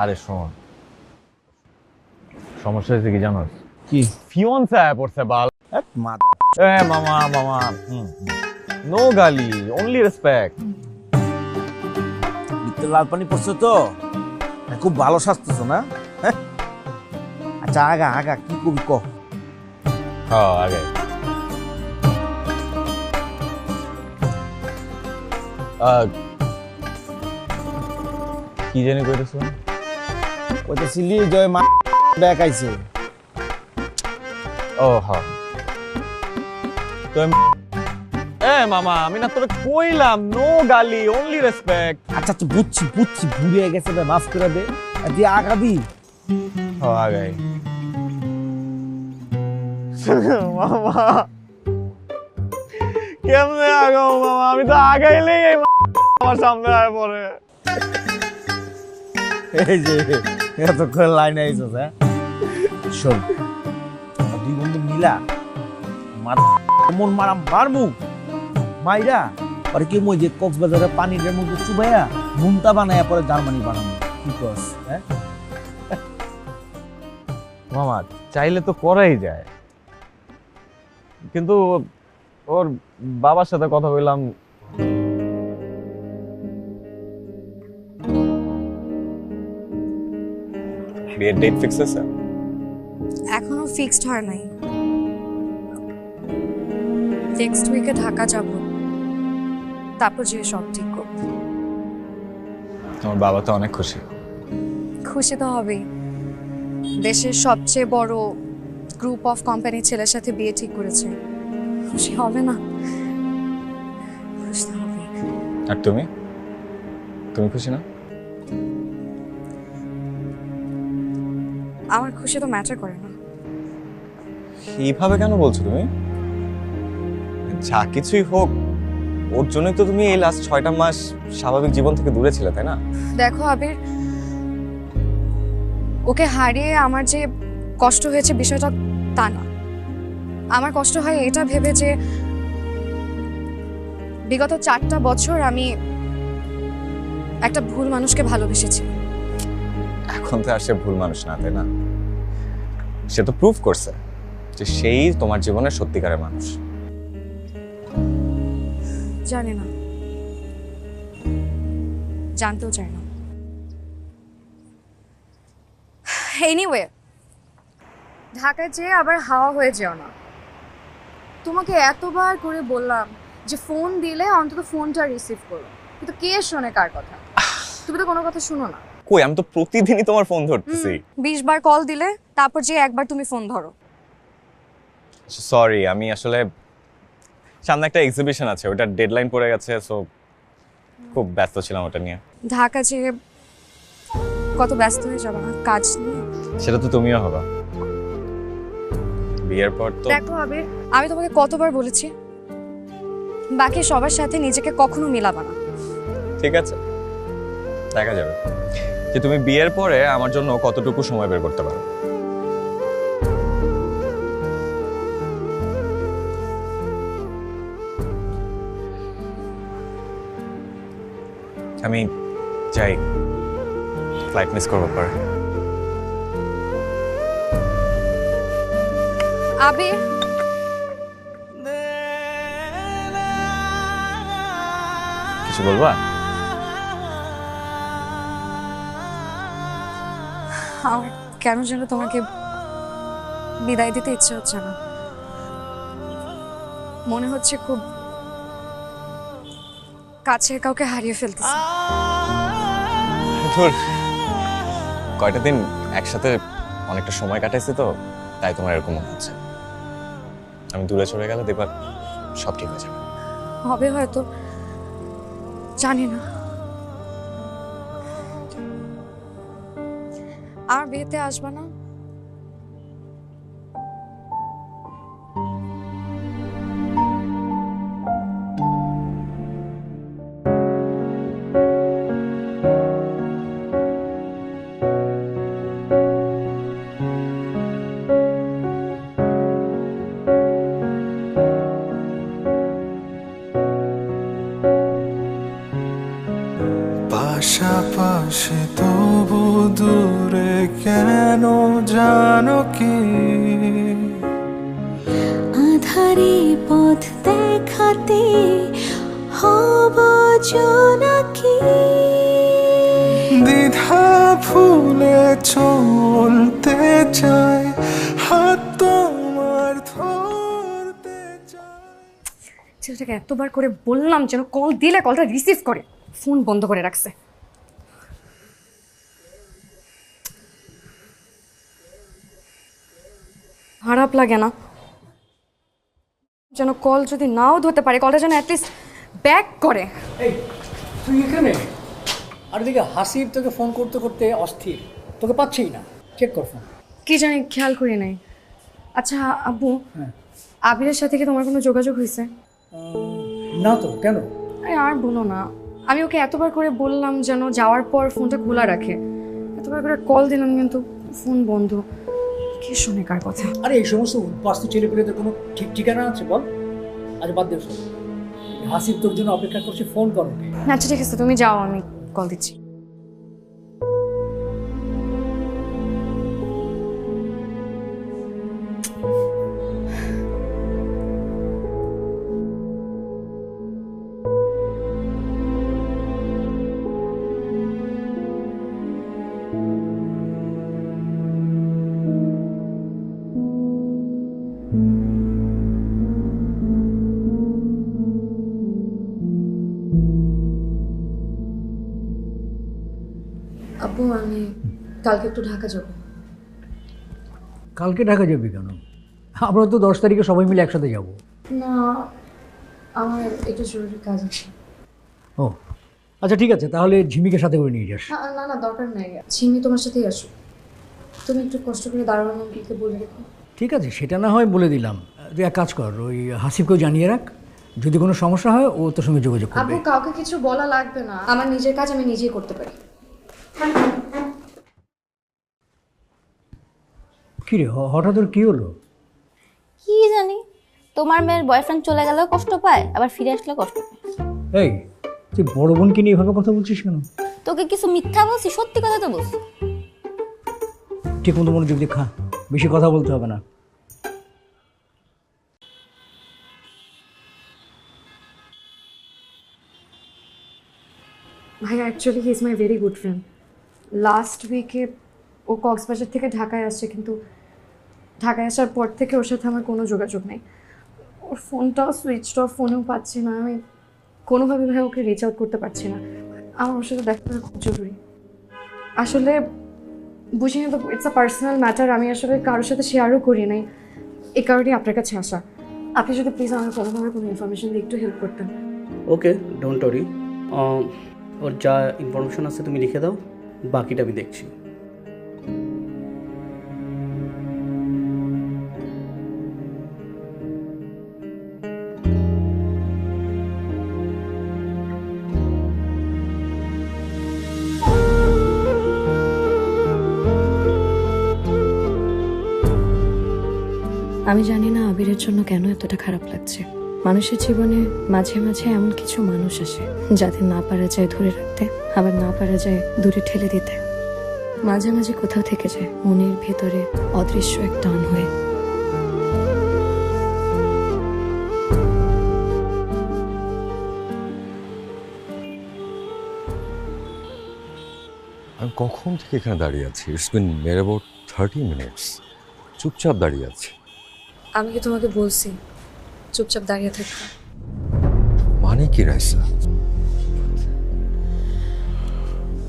আরে শোন, সমস্যা হয়েছে কি জানোস? কি? ফিয়ন্সে আয়া পড়ছে বাল। মাদা মামা নো গালি, অনলি রেসপেক্ট। লাল পানি পড়ছে তো, খুব ভালো স্বাস্থ্য না? আচ্ছা আগা কি কবি ক? হ্যাঁ আগে কি জানি কইতেছ? কইতেছিলি জয় মা ব্যাক আইছে। ও হ্যাঁ, তো মামা আমি না তোরে কইলাম নো গালি, অনলি রেসপেক্ট। আচ্ছা তো বুঝছি ভুলে গেছে, মাফ করে দে। দিয়ে আগাবি? হ্যাঁ আগাই। মামা কেমনে আগাও মামা? আমি তো আগাইলেই আমার সামনে আয় পড়ে। এই যে এতক্ষণ লাইন আইছস। হ্যাঁ শোন, দুই বন্ধু মিলা মন মারমু মাইরা আর কি মই যে কক্সবাজারে পানির মধ্যে চুবাইয়া মুন্তা বানায়া পরে জার্মানি বানাবো। কি কস? হ্যাঁ মামা চাইলে তো করাই যায়, কিন্তু ওর বাবার সাথে কথা বললাম, বিয়ের ডেট ফিক্স আছে। এখনো ফিক্সড হয় নাই। নেক্সট উইকে ঢাকা যাব, তারপর যে সব ঠিক করব। তোমার বাবা তো অনেক খুশি। খুশি তো হবেই, দেশের সবচেয়ে বড় গ্রুপ অফ কোম্পানির ছেলের সাথে বিয়ে ঠিক করেছে। খুশি হবে না? খুশি তো হবে। আর তুমি তুমি খুশি না? আমার খুশি তো ম্যাটার করে না। এইভাবে কেন বলছো তুমি? যা কিছুই হোক, ওর জন্যই তো তুমি এই লাস্ট 6টা মাস স্বাভাবিক জীবন থেকে দূরে ছিলে, তাই না? দেখো আবির, ওকে হারিয়ে আমার যে কষ্ট হয়েছে বিষয়টা তা না। আমার কষ্ট হয় এটা ভেবে যে বিগত 4টা বছর আমি একটা ভুল মানুষকে ভালোবেসেছি। এখন তো আর সে ভুল মানুষ না, তাই না? সে তো প্রুভ করছে যে সেই তোমার জীবনের সত্যিকারের মানুষ। জানি না, জানতেও চাই না। এনিওয়ে, ঢাকায় যেয়ে আবার হাওয়া হয়ে যেও না। তোমাকে এতবার করে বললাম যে ফোন দিলে অন্তত ফোনটা রিসিভ করো, কিন্তু কে শোনে কার কথা? তুমি তো কোনো কথা শুনো না। কই, আমি তো প্রতিদিনই তোমার ফোন ধরতেছি। 20 বার কল দিলে তারপর যে একবার তুমি ফোন ধরো। সরি, আমি আসলে সামনে একটা এক্সিবিশন আছে, ওটার ডেডলাইন পড়ে গেছে, সো খুব ব্যস্ত ছিলাম ওটা নিয়ে। ঢাকা যেয়ে কত ব্যস্ত হয়ে যাবে না কাজ নিয়ে। সেটা তো তুমিও হবা বিয়ের পর। তো দেখো আবির, আমি তোমাকে কতবার বলেছি বাকি সবার সাথে নিজেকে কখনো মিলাবা না। ঠিক আছে, দেখা যাবে যে তুমি বিয়ের পরে আমার জন্য কতটুকু সময় বের করতে পারো। আমি যাই, ফ্লাইট মিস করবো পরে। আবির, কিছু বলবা? আমার কেন যেন তোমাকে বিদায় দিতে ইচ্ছে হচ্ছে না। মনে হচ্ছে খুব কাছের কাউকে হারিয়ে ফেলতেছি। ধুর, কয়টা দিন একসাথে অনেকটা সময় কাটাইছি তো, তাই তোমার এরকম মনে হচ্ছে। আমি দূরে চলে গেলে দেখবা সব ঠিক হয়ে যাবে। হবে হয়তো, জানি না। আর বিয়েতে আসবা না? পাশাপাশি তবু দূরে কেন জানো কি? আধারে পথ দেখাতে হব জোনাকি। দ্বিধা ভুলে চলতে চাই, হাত তোমার ধরতে চাই। ছেলেটাকে এতবার করে বললাম যেন কল দিলে কলটা রিসিভ করে, ফোন বন্ধ করে রাখছে। খারাপ লাগে না যেন কল যদি নাও ধরতে পারে, কলটা যেন অ্যাটলিস্ট ব্যাক করে। এই তুই এখানে? আর দিকে হাসিব তোকে ফোন করতে করতে অস্থির, তোকে পাচ্ছেই না। চেক কর ফোন। কি জানি, খেয়াল করি নাই। আচ্ছা আব্বু, আবিরের সাথে কি তোমার কোনো যোগাযোগ হয়েছে? না তো, কেন? আরে আর বলো না, আমি ওকে এতবার করে বললাম যেন যাওয়ার পর ফোনটা খোলা রাখে, এতবার করে কল দিলাম কিন্তু ফোন বন্ধ। কে শুনে কার কথা? আরে এই সমস্ত উদ্বাস্তু ছেলেপেলেদের কোনো ঠিক ঠিকানা আছে বল? আজ বাদ দেও সব। হাসিব তোর জন্য অপেক্ষা করছে, ফোন করো। আচ্ছা ঠিক আছে, তুমি যাও, আমি কল দিচ্ছি। কালকে একটু ঢাকা যাবো। কালকে ঢাকা যাবি কেন? আমরা তো 10 তারিখে সবাই মিলে একসাথে যাব। না, আমার একটু জরুরি কাজ আছে। ও আচ্ছা ঠিক আছে, তাহলে ঝিমিকে সাথে করে নিয়ে যাস। না না, দরকার নাই, ঝিমি তোমার সাথেই আসো। তুমি একটু কষ্ট করে দাঁড়ানো আঙ্কেলকে বলে রেখো। ঠিক আছে, সেটা না হয় বলে দিলাম। তুই এক কাজ কর, ওই হাসিবকেও জানিয়ে রাখ, যদি কোনো সমস্যা হয় ও তোর সঙ্গে যোগাযোগ করবে। আব্বু, কাউকে কিছু বলা লাগবে না, আমার নিজের কাজ আমি নিজেই করতে পারি। কি রে, হঠাৎ ওর কি হলো? কি জানি, তোমার মেয়ের বয়ফ্রেন্ড চলে গেলেও কষ্ট পায়, আবার ফিরে আসলেও কষ্ট পায়। এই তুই বড় বোনকে নিয়ে এভাবে কথা বলছিস কেন? তোকে কিছু মিথ্যা বলছি? সত্যি কথা তো বলছি। ঠিক মতো মনোযোগ দিয়ে খা, বেশি কথা বলতে হবে না। ভাইয়া, actually he is my very good friend. Last উইকে ও কক্সবাজার থেকে ঢাকায় আসছে, কিন্তু ঢাকায় আসার পর থেকে ওর সাথে আমার কোনো যোগাযোগ নেই। ওর ফোনটাও সুইচ অফ, ফোনেও পাচ্ছি না, আমি কোনোভাবে ভাই ওকে রিচ আউট করতে পারছি না। আমার ওর সাথে দেখা করা খুব জরুরি। আসলে বুঝিনি তো, ইটস আ পার্সোনাল ম্যাটার, আমি আসলে কারোর সাথে শেয়ারও করি নাই, এই কারণেই আপনার কাছে আসা। আপনি যদি প্লিজ আমার কোনোভাবে কোনো ইনফরমেশন দিয়ে একটু হেল্প করতেন। ওকে, ডোন্ট ওয়ারি। ওর যা ইনফরমেশন আছে তুমি লিখে দাও, বাকিটা আমি দেখছি। আমি জানি না আবিরের জন্য কেন এতটা খারাপ লাগছে। মানুষের জীবনে মাঝে মাঝে এমন কিছু মানুষ আসে যাদের না পারা যায় ধরে রাখতে, আবার না পারা যায় দূরে ঠেলে দিতে। মাঝে মাঝে কোথাও থেকে যায় মনের ভেতরে অদৃশ্য এক টান হয়ে। আমি কখন থেকে এখানে দাঁড়িয়ে আছি? It's been near about 30 minutes. চুপচাপ দাঁড়িয়ে আছি। আমি কি তোমাকে বলছি চুপচাপ দাঁড়িয়ে থাকতে? মানে কি রাইসা?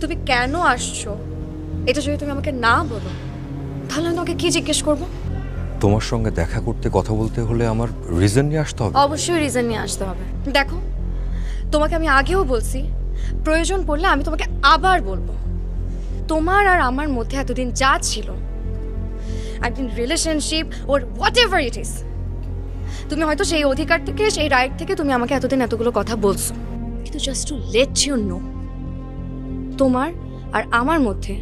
তুমি কেন আসছো এটা যদি তুমি আমাকে না বলো, তাহলে আমি তোমাকে কি জিজ্ঞেস করবো? তোমার সঙ্গে দেখা করতে, কথা বলতে হলে আমার রিজন নিয়ে আসতে হবে। অবশ্যই রিজন নিয়ে আসতে হবে। দেখো, তোমাকে আমি আগেও বলছি, প্রয়োজন পড়লে আমি তোমাকে আবার বলবো, তোমার আর আমার মধ্যে এতদিন যা ছিল, একদিন relationship or what ever it is, তুমি হয়তো সেই অধিকার থেকে, সেই রাইট থেকে তুমি আমাকে এতদিন এতগুলো কথা বলছো, কিন্তু just to let you know, তোমার আর আমার মধ্যে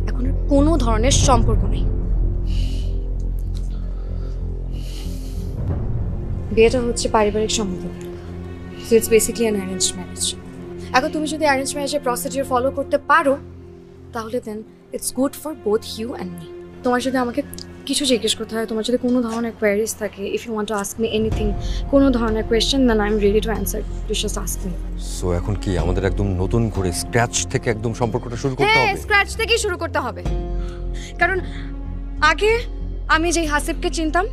এখন আর কোনো ধরনের সম্পর্ক নেই। বিয়েটা হচ্ছে পারিবারিক সম্বন্ধ, so it's basically an arrange marriage. এখন তুমি যদি অ্যারেঞ্জ ম্যারেজের প্রসিডিউর ফলো করতে পারো, তাহলে then it's good for both you and me. তোমার যদি আমাকে কিছু জিজ্ঞেস করতে হয়, তোমার যদি কোনো ধরনের কোয়ারিজ থাকে, if you want to ask me anything, কোনো ধরনের question, then I am ready to answer, you just ask me. So এখন কি আমাদের একদম নতুন করে স্ক্র্যাচ থেকে একদম সম্পর্কটা শুরু করতে হবে? হ্যাঁ, স্ক্র্যাচ থেকেই শুরু করতে হবে। কারণ আগে আমি যেই হাসিবকে চিনতাম,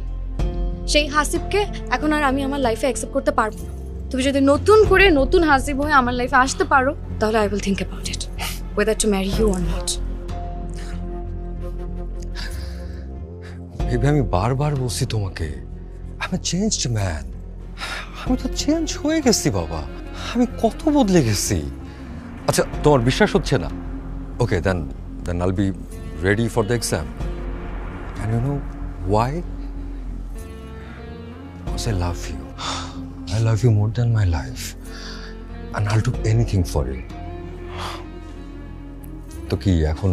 সেই হাসিবকে এখন আর আমি আমার লাইফে অ্যাকসেপ্ট করতে পারবো না। তুমি যদি নতুন করে নতুন হাসিব হয়ে আমার লাইফে আসতে পারো, তাহলে I will think about it, whether to marry you or not. Baby, আমি বারবার বলছি তোমাকে, আমি চেঞ্জড ম্যান। আমি তো চেঞ্জ হয়ে গেছি বাবা, আমি কত বদলে গেছি। আচ্ছা, তোমার বিশ্বাস হচ্ছে না? Okay, then I'll be ready for the exam. And you know why? Because I love you. I love you more than my life. And I'll do anything for you. তো কি এখন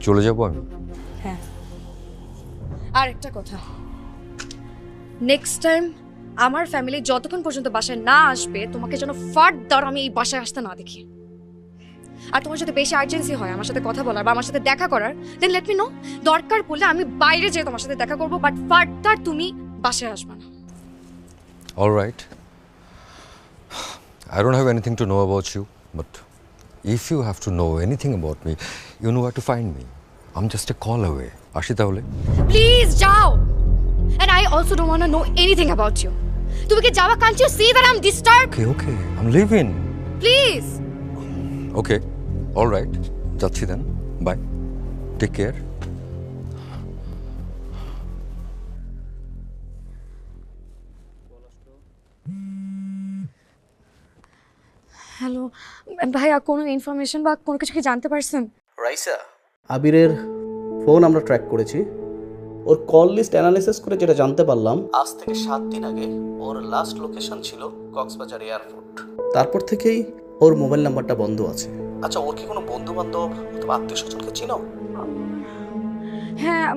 চলে যাব আমি? হ্যাঁ, আর একটা কথা, নেক্সট টাইম আমার ফ্যামিলি যতক্ষণ পর্যন্ত বাসায় না আসবে, তোমাকে যেন ফার্দার আমি এই বাসায় আসতে না দেখি। আর তোমার যদি বেশি আর্জেন্সি হয় আমার সাথে কথা বলার বা আমার সাথে দেখা করার, দেন লেট মি নো। দরকার পড়লে আমি বাইরে যেয়ে তোমার সাথে দেখা করবো, বাট ফার্দার তুমি বাসায় আসবে না। All right. I don't have anything to know about you, but if you have to know anything about me, you know where to find me. I'm just a call away. আসি তাহলে? Please যাও। And I also don't want to know anything about you. তুমি কি যাওয়া? Can't you see that I'm disturbed? Okay, I'm leaving. Please. Okay, all right. যাচ্ছি দেন, by, take care. Hello ভাইয়া, কোনো information বা কোনো কিছু কি জানতে পারছেন? রাইসা, আবিরের ফোন আমরা ট্র্যাক করেছি। ওর কল লিস্ট অ্যানালাইসিস করে যেটা জানতে পারলাম, আজ থেকে 7 দিন আগে ওর লাস্ট লোকেশন ছিল কক্সবাজার এয়ারপোর্ট। তারপর থেকেই ওর মোবাইল নাম্বারটা বন্ধ আছে। আচ্ছা, ওর কি কোনো বন্ধু বান্ধব অথবা আত্মীয় স্বজনকে চিনো? হ্যাঁ,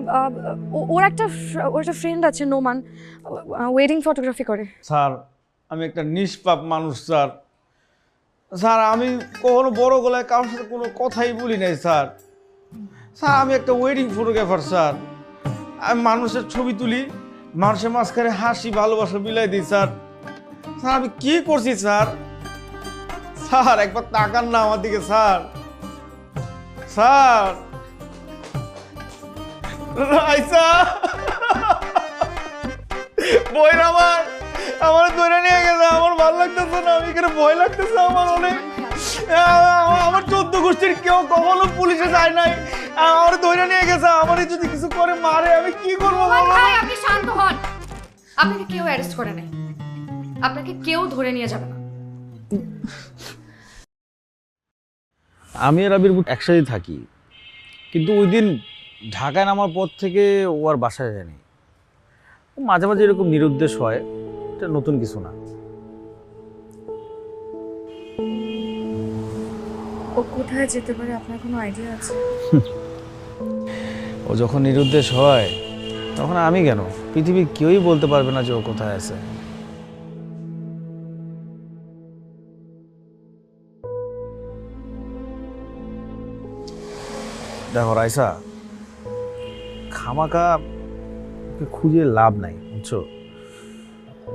ওর একটা ফ্রেন্ড আছে, নোমান, ওয়েডিং ফটোগ্রাফি করে। স্যার, আমি একটা নিষ্পাপ মানুষ স্যার। স্যার, আমি কখনো বড় গলায় কারোর সাথে কোনো কথাই বলি নাই স্যার। স্যার, আমি একটা ওয়েডিং ফটোগ্রাফার স্যার। আমি মানুষের ছবি তুলি, মানুষের মাঝখানে হাসি ভালোবাসা বিলাই দিই স্যার। স্যার, আমি কি করছি স্যার? স্যার, একবার তাকান না আমার দিকে স্যার। স্যার, রাইসা বই আমার ধরে নিয়ে গেছে। আমার ভালো লাগতেছে না, আমি এখানে ভয় লাগতেছে আমার অনেক। আমার 14 গোষ্ঠীর কেউ কখনো পুলিশে যায় নাই, আমার ধরে নিয়ে গেছে। আমার যদি কিছু করে মারে আমি কি করবো? আপনি শান্ত হন। আপনাকে কেউ অ্যারেস্ট করে নাই, আপনাকে কেউ ধরে নিয়ে যাবে না। আমি আর আবির একসাথে থাকি, কিন্তু ওই দিন ঢাকায় নামার পর থেকে ও আর বাসায় যায়নি। মাঝে মাঝে এরকম নিরুদ্দেশ হয়, এটা নতুন কিছু না। ও কোথায় যেতে পারে, আপনার কোনো আইডিয়া আছে? ও যখন নিরুদ্দেশ হয় তখন আমি কেন, পৃথিবীর কেউই বলতে পারবে না যে ও কোথায় আছে। দেখো রাইসা, খামাকা ওকে খুঁজে লাভ নাই, বুঝছো?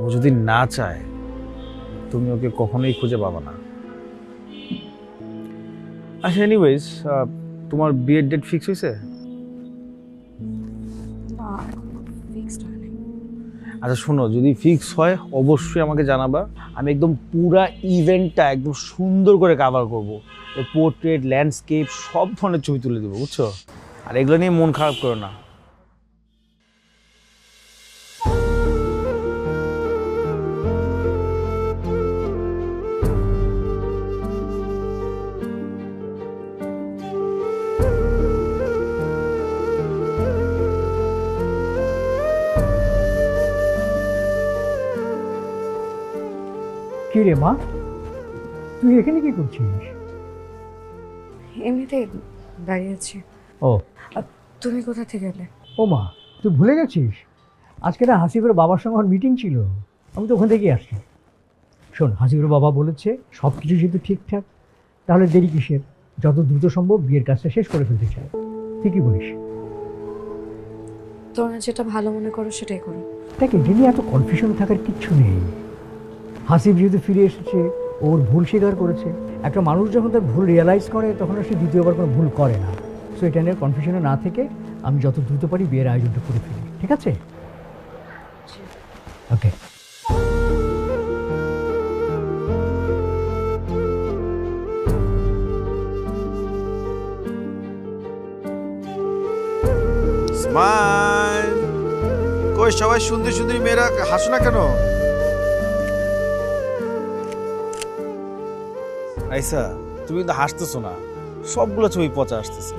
ও যদি না চায় তুমি ওকে কখনোই খুঁজে পাবা না। আচ্ছা, এনিওয়েজ, তোমার বিয়ের ডেট ফিক্স হয়েছে? আচ্ছা শোনো, যদি ফিক্স হয় অবশ্যই আমাকে জানাবা। আমি একদম পুরা ইভেন্টটা একদম সুন্দর করে কভার করবো। পোর্ট্রেট, ল্যান্ডস্কেপ সব ধরনের ছবি তুলে দেবো, বুঝছো? আর এগুলো নিয়ে মন খারাপ করো না। কি রে মা, তুই এখানে কি করছিস? এমনিতে দাঁড়িয়ে আছি। ও, তুমি কোথা থেকে এলে? ও মা, তুই ভুলে গেছিস? আজকে না হাসিবের বাবার সঙ্গে আমার মিটিং ছিল, আমি তো ওখান থেকেই আসছি। শোন, হাসিবের বাবা বলেছে সব কিছু যেহেতু ঠিকঠাক, তাহলে দেরি কিসের? যত দ্রুত সম্ভব বিয়ের কাজটা শেষ করে ফেলতে চাই। ঠিকই বলিস। তোমরা যেটা ভালো মনে করো সেটাই করো। দেখ, এটা নিয়ে এত কনফিউশন থাকার কিচ্ছু নেই। হাসিব যেহেতু ফিরে এসেছে, ওর ভুল স্বীকার করেছে। একটা মানুষ যখন তার ভুল রিয়েলাইজ করে তখন আর সে দ্বিতীয়বার কোনো ভুল করে না। সো এটা নিয়ে কনফিউশনে না থেকে আমি যত দ্রুত পারি বিয়ের আয়োজনটা করে ফেলি, ঠিক আছে? ওকে। স্মাইল। কই সবাই সুন্দর সুন্দরী মেয়েরা হাসো না কেন? আইসা, তুমি তো হাসতেছো না, সবগুলো ছবি পচা আসতেছে।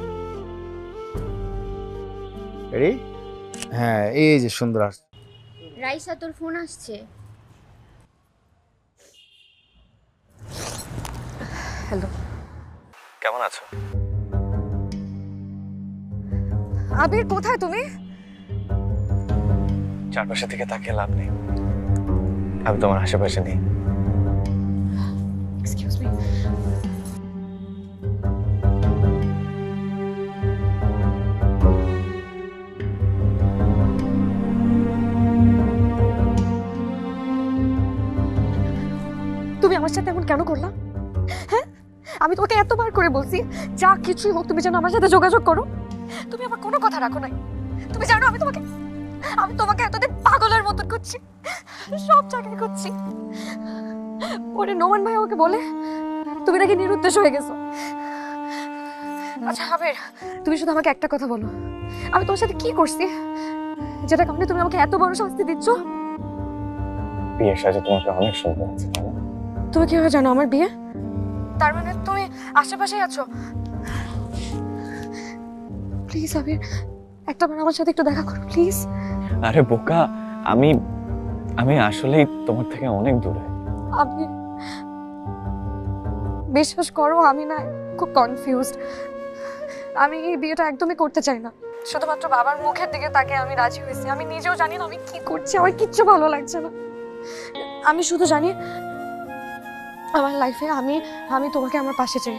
রেডি? হ্যাঁ, এই যে সুন্দর আসছে। রাইসা, তোর ফোন আসছে। হ্যালো, কেমন আছো? আবির, কোথায় তুমি? চারপাশে থেকে তাকিয়ে লাভ নেই, আমি তোমার আশেপাশে নেই। Excuse me. তুমি আমার সাথে এমন কেন করলা? হ্যাঁ, আমি তোমাকে এতবার করে বলছি যা কিছুই হোক তুমি যেন আমার সাথে যোগাযোগ করো। তুমি আমার কোনো কথা রাখো নাই। তুমি জানো আমি তোমাকে এতদিন পাগলের মতন করছি, সব জায়গায় করছি। পরে নোমান ভাই আমাকে বলে তুমি নাকি নিরুদ্দেশ হয়ে গেছো। আচ্ছা আবির, তুমি শুধু আমাকে একটা কথা বলো, আমি তোমার সাথে কি করছি যেটা কারণে তুমি আমাকে এত বড় শাস্তি দিচ্ছ? বিয়ের সাথে তোমাকে অনেক সুন্দর আছে। তুমি কিভাবে জানো আমার বিয়ে? তার মানে তুমি আশেপাশেই আছো। প্লিজ আবির, একটাবার আমার সাথে একটু দেখা করো প্লিজ। আরে বোকা, আমি আমি আসলেই তোমার থেকে অনেক দূরে। আমি বিশ্বাস করো, আমি না খুব কনফিউজড। আমি এই বিয়েটা একদমই করতে চাই না। শুধুমাত্র বাবার মুখের দিকে তাকে আমি রাজি হয়েছি। আমি নিজেও জানি না আমি কি করছি, আমার কিচ্ছু ভালো লাগছে না। আমি শুধু জানি আমার লাইফে আমি তোমাকে আমার পাশে চাই।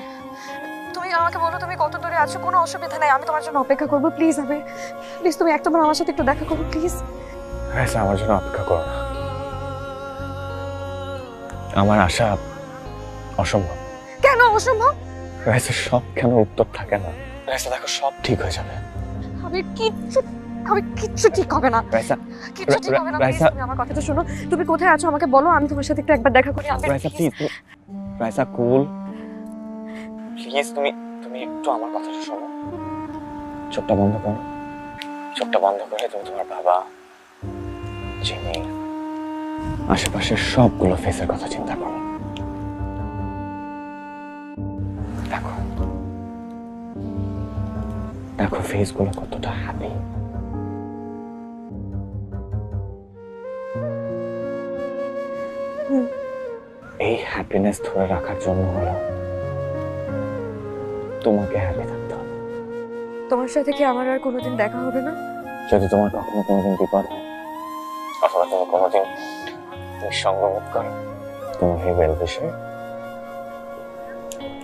তুমি আমাকে বলো তুমি কত দূরে আছো, কোনো অসুবিধা নাই, আমি তোমার জন্য অপেক্ষা করবো। প্লিজ আবির, প্লিজ তুমি একটাবার আমার সাথে একটু দেখা করো প্লিজ। আমার জন্য অপেক্ষা করো না, আমার আশা অসম্ভব। কেন অসম্ভব? সব কেন উত্তর থাকে না? দেখো সব ঠিক হয়ে যাবে। আমি কিচ্ছু ঠিক হবে না, কিচ্ছু ঠিক হবে না। প্লিজ তুমি আমার কথাটা শোনো। তুমি কোথায় আছো আমাকে বলো, আমি তোমার সাথে একটু একবার দেখা করি। রাইসা কুল, প্লিজ তুমি একটু আমার কথাটা শোনো। চোখটা বন্ধ করো, চোখটা বন্ধ করে তুমি তোমার বাবা, জিমি, আশেপাশের সবগুলো ফেসের কথা চিন্তা করো। দেখো দেখো ফেসগুলো কতটা হ্যাপি। এই হ্যাপিনেস ধরে রাখার জন্য হলো তোমাকে হ্যাপি থাকতে হবে। তোমার সাথে কি আমার আর কোনোদিন দেখা হবে না? যদি তোমার কখনো কোনোদিন বিপদ হয় অথবা তুমি কোনোদিন নিঃসঙ্গ বোধ করো, তোমার এই ওয়েল উইশে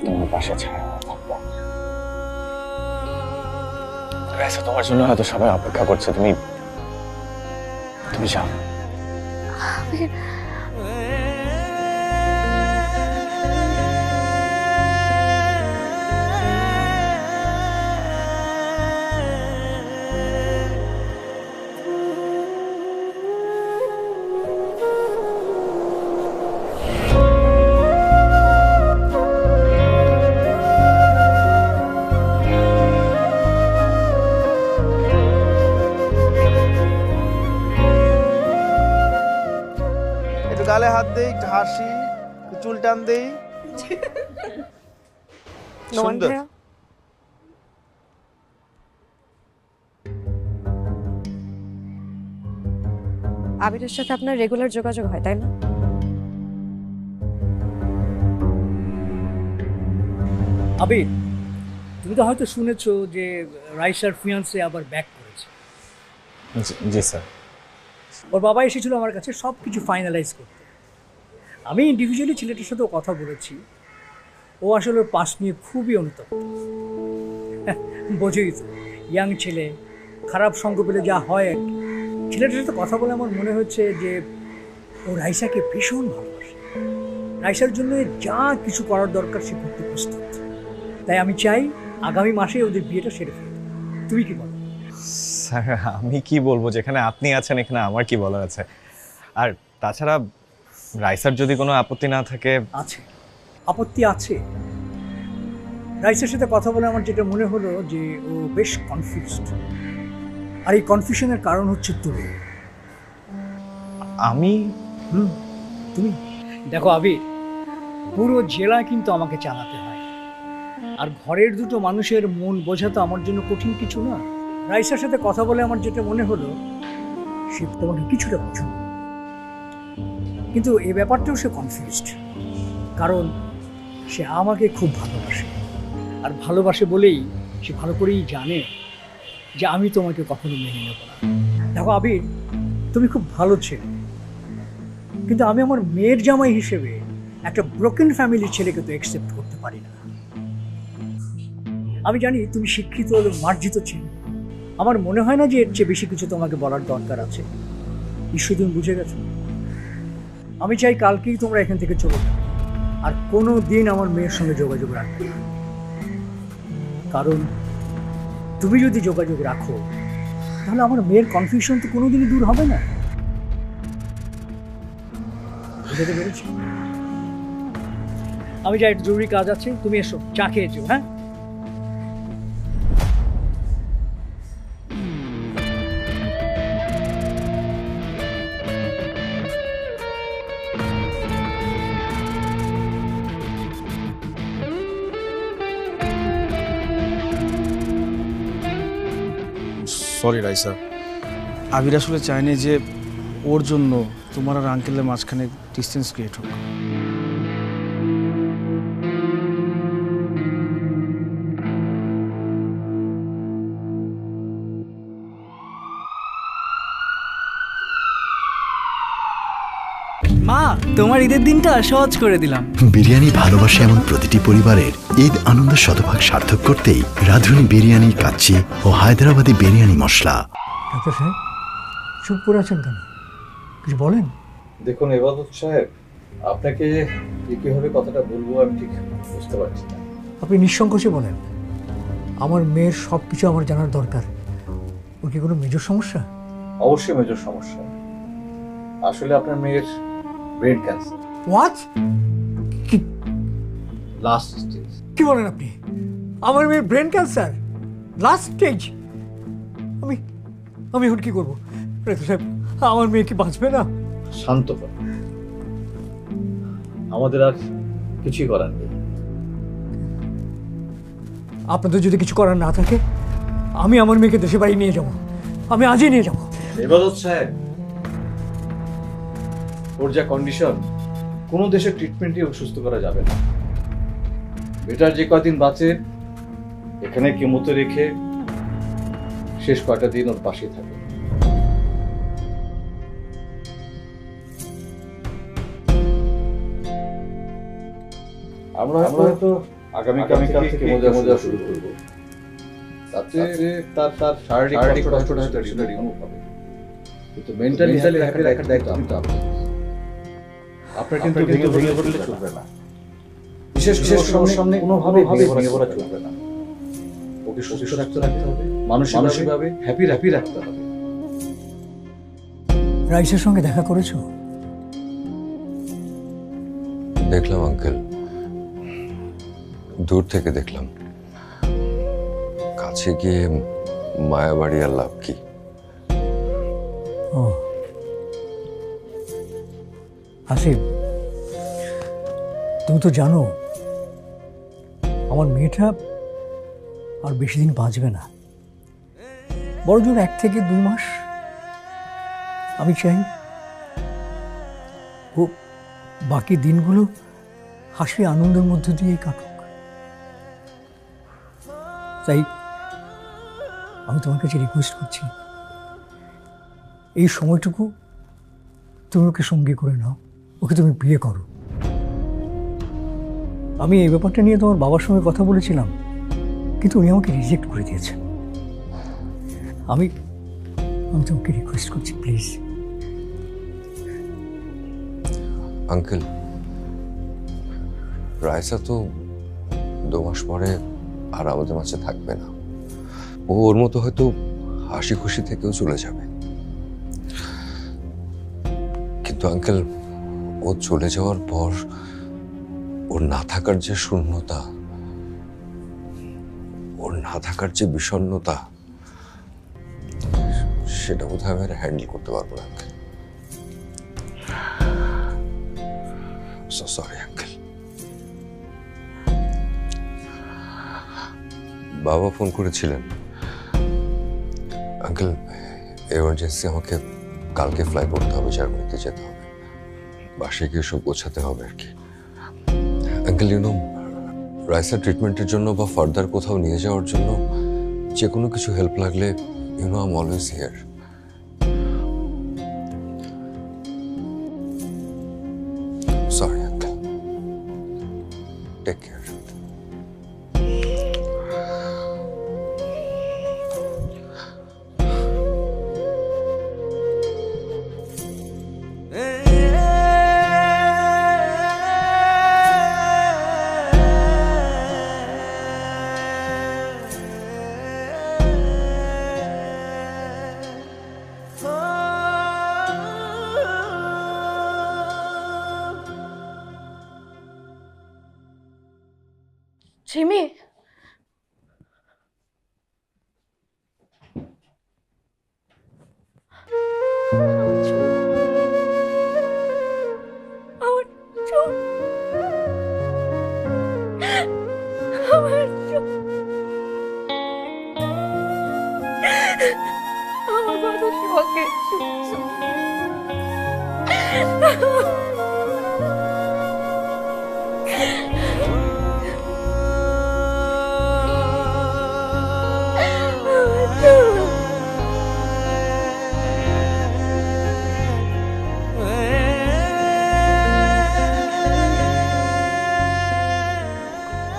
তোমার পাশে ছায়া থাকবো। তোমার জন্য হয়তো সবাই অপেক্ষা করছে, তুমি যাও। গালে হাত দেই, একটু হাসি, চুল টান দেই। সুন্দর। আবিরের সাথে আপনার রেগুলার যোগাযোগ হয় তাই না? আবির, তুমি তো হয়তো শুনেছো যে রাইসার ফিয়ান্সে আবার ব্যাক করেছে। জি স্যার। ওর বাবা এসেছিল আমার কাছে সব কিছু ফাইনালাইজ করতে। আমি ইন্ডিভিজুয়ালি ছেলেটার সাথেও কথা বলেছি। ও আসলে ওর পাস নিয়ে খুবই অনুতপ্ত। বোঝোই তো, ইয়াং ছেলে, খারাপ সঙ্গ পেলে যা হয় আর কি। ছেলেটার সাথে কথা বলে আমার মনে হচ্ছে যে ও রাইসাকে ভীষণ ভালোবাসে। রাইসার জন্য যা কিছু করার দরকার সে করতে প্রস্তুত। তাই আমি চাই আগামী মাসে ওদের বিয়েটা সেরে ফেলতে। তুমি কি বলো? স্যার আমি কি বলবো, যেখানে আপনি আছেন এখানে আমার কি বলার আছে। আর তাছাড়া রাইসার যদি কোনো আপত্তি না থাকে। আছে, আপত্তি আছে। রাইসার সাথে কথা বলে আমার যেটা মনে হলো যে ও বেশ কনফিউজড। আর এই কনফিউশনের কারণ হচ্ছে তুমি। আমি? তুমি দেখো আবির, পুরো জেলা কিন্তু আমাকে চালাতে হয়। আর ঘরের দুটো মানুষের মন বোঝা তো আমার জন্য কঠিন কিছু না। রাইসার সাথে কথা বলে আমার যেটা মনে হলো সে তোমাকে কিছুটা পছন্দ, কিন্তু এই ব্যাপারটাও সে কনফিউজড। কারণ সে আমাকে খুব ভালোবাসে, আর ভালোবাসে বলেই সে ভালো করেই জানে যে আমি তোমাকে কখনো মেনে নেব না। দেখো আবির, তুমি খুব ভালো ছেলে, কিন্তু আমি আমার মেয়ের জামাই হিসেবে একটা ব্রোকেন ফ্যামিলির ছেলেকে তো অ্যাকসেপ্ট করতে পারি না। আমি জানি তুমি শিক্ষিত হলে মার্জিত ছেলে। আমার মনে হয় না যে এর চেয়ে বেশি কিছু তোমাকে বলার দরকার আছে। নিশ্চয়ই তুমি বুঝে গেছো। আমি চাই কালকেই তোমরা এখান থেকে চলে যাও, আর কোনো দিন আমার মেয়ের সঙ্গে যোগাযোগ রাখবে না। কারণ তুমি যদি যোগাযোগ রাখো তাহলে আমার মেয়ের কনফিউশন তো কোনোদিনই দূর হবে না। বুঝতে পেরেছি? আমি যাই, একটু জরুরি কাজ আছে, তুমি এসো, চা খেয়েছো। হ্যাঁ সরি রাইসা, আবির আসলে চায়নি যে ওর জন্য তোমার আর আঙ্কেলের মাঝখানে ডিস্টেন্স ক্রিয়েট হোক। মা, তোমার ঈদের দিনটা সহজ করে দিলাম। বিরিয়ানি ভালোবাসে এমন প্রতিটি পরিবারের ঈদ আনন্দ শতভাগ সার্থক করতেই রাঁধুনি বিরিয়ানি, কাচ্চি ও হায়দ্রাবাদি বিরিয়ানি মশলা। ডাক্তার সাহেব, চুপ করে আছেন কেন? কিছু বলেন। দেখুন ইবাদত সাহেব, আপনাকে কিভাবে কথাটা বলবো আমি ঠিক বুঝতে পারছি না। আপনি নিঃসংকোচে বলেন। আমার মেয়ের সব কিছু আমার জানার দরকার। ওর কি কোনো মেজর সমস্যা? অবশ্যই মেজর সমস্যা। আসলে আপনার মেয়ের brain cancer. What? Last stage. কি বলেন আপনি? আমার মেয়ের ব্রেন ক্যান্সার লাস্ট স্টেজ? আমি আমি এখন কি করবো? ডাক্তার সাহেব, আমার মেয়ে কি বাঁচবে না? শান্ত কর, আমাদের আর কিছুই করার নেই। আপনাদের যদি কিছু করার না থাকে, আমি আমার মেয়েকে দেশে বাড়ি নিয়ে যাব। আমি আজই নিয়ে যাব। ইবাদত সাহেব, ওর যা কন্ডিশন, কোনো দেশের ট্রিটমেন্টই ওর সুস্থ করা যাবে না। বেটার যে কয়দিন বাঁচে এখানে কেমোতে রেখে শেষ কয়টা দিন ওর পাশে থাকে। আমরা হয়তো আগামীকাল থেকে কেমো দেওয়া শুরু করবো। তাতে তার শারীরিক কষ্টটা হয়তো রিমুভ হবে, কিন্তু মেন্টালি হ্যাপি রাখার দায়িত্ব আপনার। আপনার কিন্তু ভেঙে পড়লে চলবে না। বিশেষ করে সামনে কোনোভাবে ভেঙে পড়া চলবে না। ওকে সুস্থ রাখতে হবে, মানসিকভাবে হ্যাপি রাখতে হবে। রাইসের সঙ্গে দেখা করেছো? দেখলাম আঙ্কেল, দূর থেকে দেখলাম। কাছে গিয়ে মায়াবাড়ি আর লাভ কি? ও আসিফ, তুমি তো জানো আমার মেয়েটা আর বেশি দিন বাঁচবে না, বড়জোর 1 থেকে 2 মাস। আমি চাই ও বাকি দিনগুলো হাসি আনন্দের মধ্য দিয়েই কাটুক। তাই আমি তোমার কাছে রিকোয়েস্ট করছি, এই সময়টুকু তুমি ওকে সঙ্গী করে নাও, ওকে তুমি বিয়ে করো। আমি এই ব্যাপারটা নিয়ে তোমার বাবার সঙ্গে কথা বলেছিলাম, কিন্তু উনি আমাকে রিজেক্ট করে দিয়েছেন। আমি তোমাকে রিকোয়েস্ট করছি, প্লিজ। আঙ্কেল, রাইসা তো 2 মাস পরে আর আমাদের মাঝে থাকবে না। ও ওর মতো হয়তো হাসি খুশি থেকেও চলে যাবে, কিন্তু আঙ্কেল ও চলে যাওয়ার পর ওর না থাকার যে শূন্যতা, ওর না থাকার যে বিষণ্ণতা, সেটা বোধহয় আমি আর হ্যান্ডেল করতে পারবো না আঙ্কেল। Sorry uncle. বাবা ফোন করেছিলেন। আঙ্কেল, এমার্জেন্সি আমাকে কালকে ফ্লাই করতে হবে, জার্মানিতে যেতে হবে। বাসায় গিয়ে সব গোছাতে হবে আর কি। আঙ্কেল, রাইসার ট্রিটমেন্টের জন্য বা ফার্দার কোথাও নিয়ে যাওয়ার জন্য যে কোনো কিছু হেল্প লাগলে I am always here. Sorry uncle, take care. Jhimi,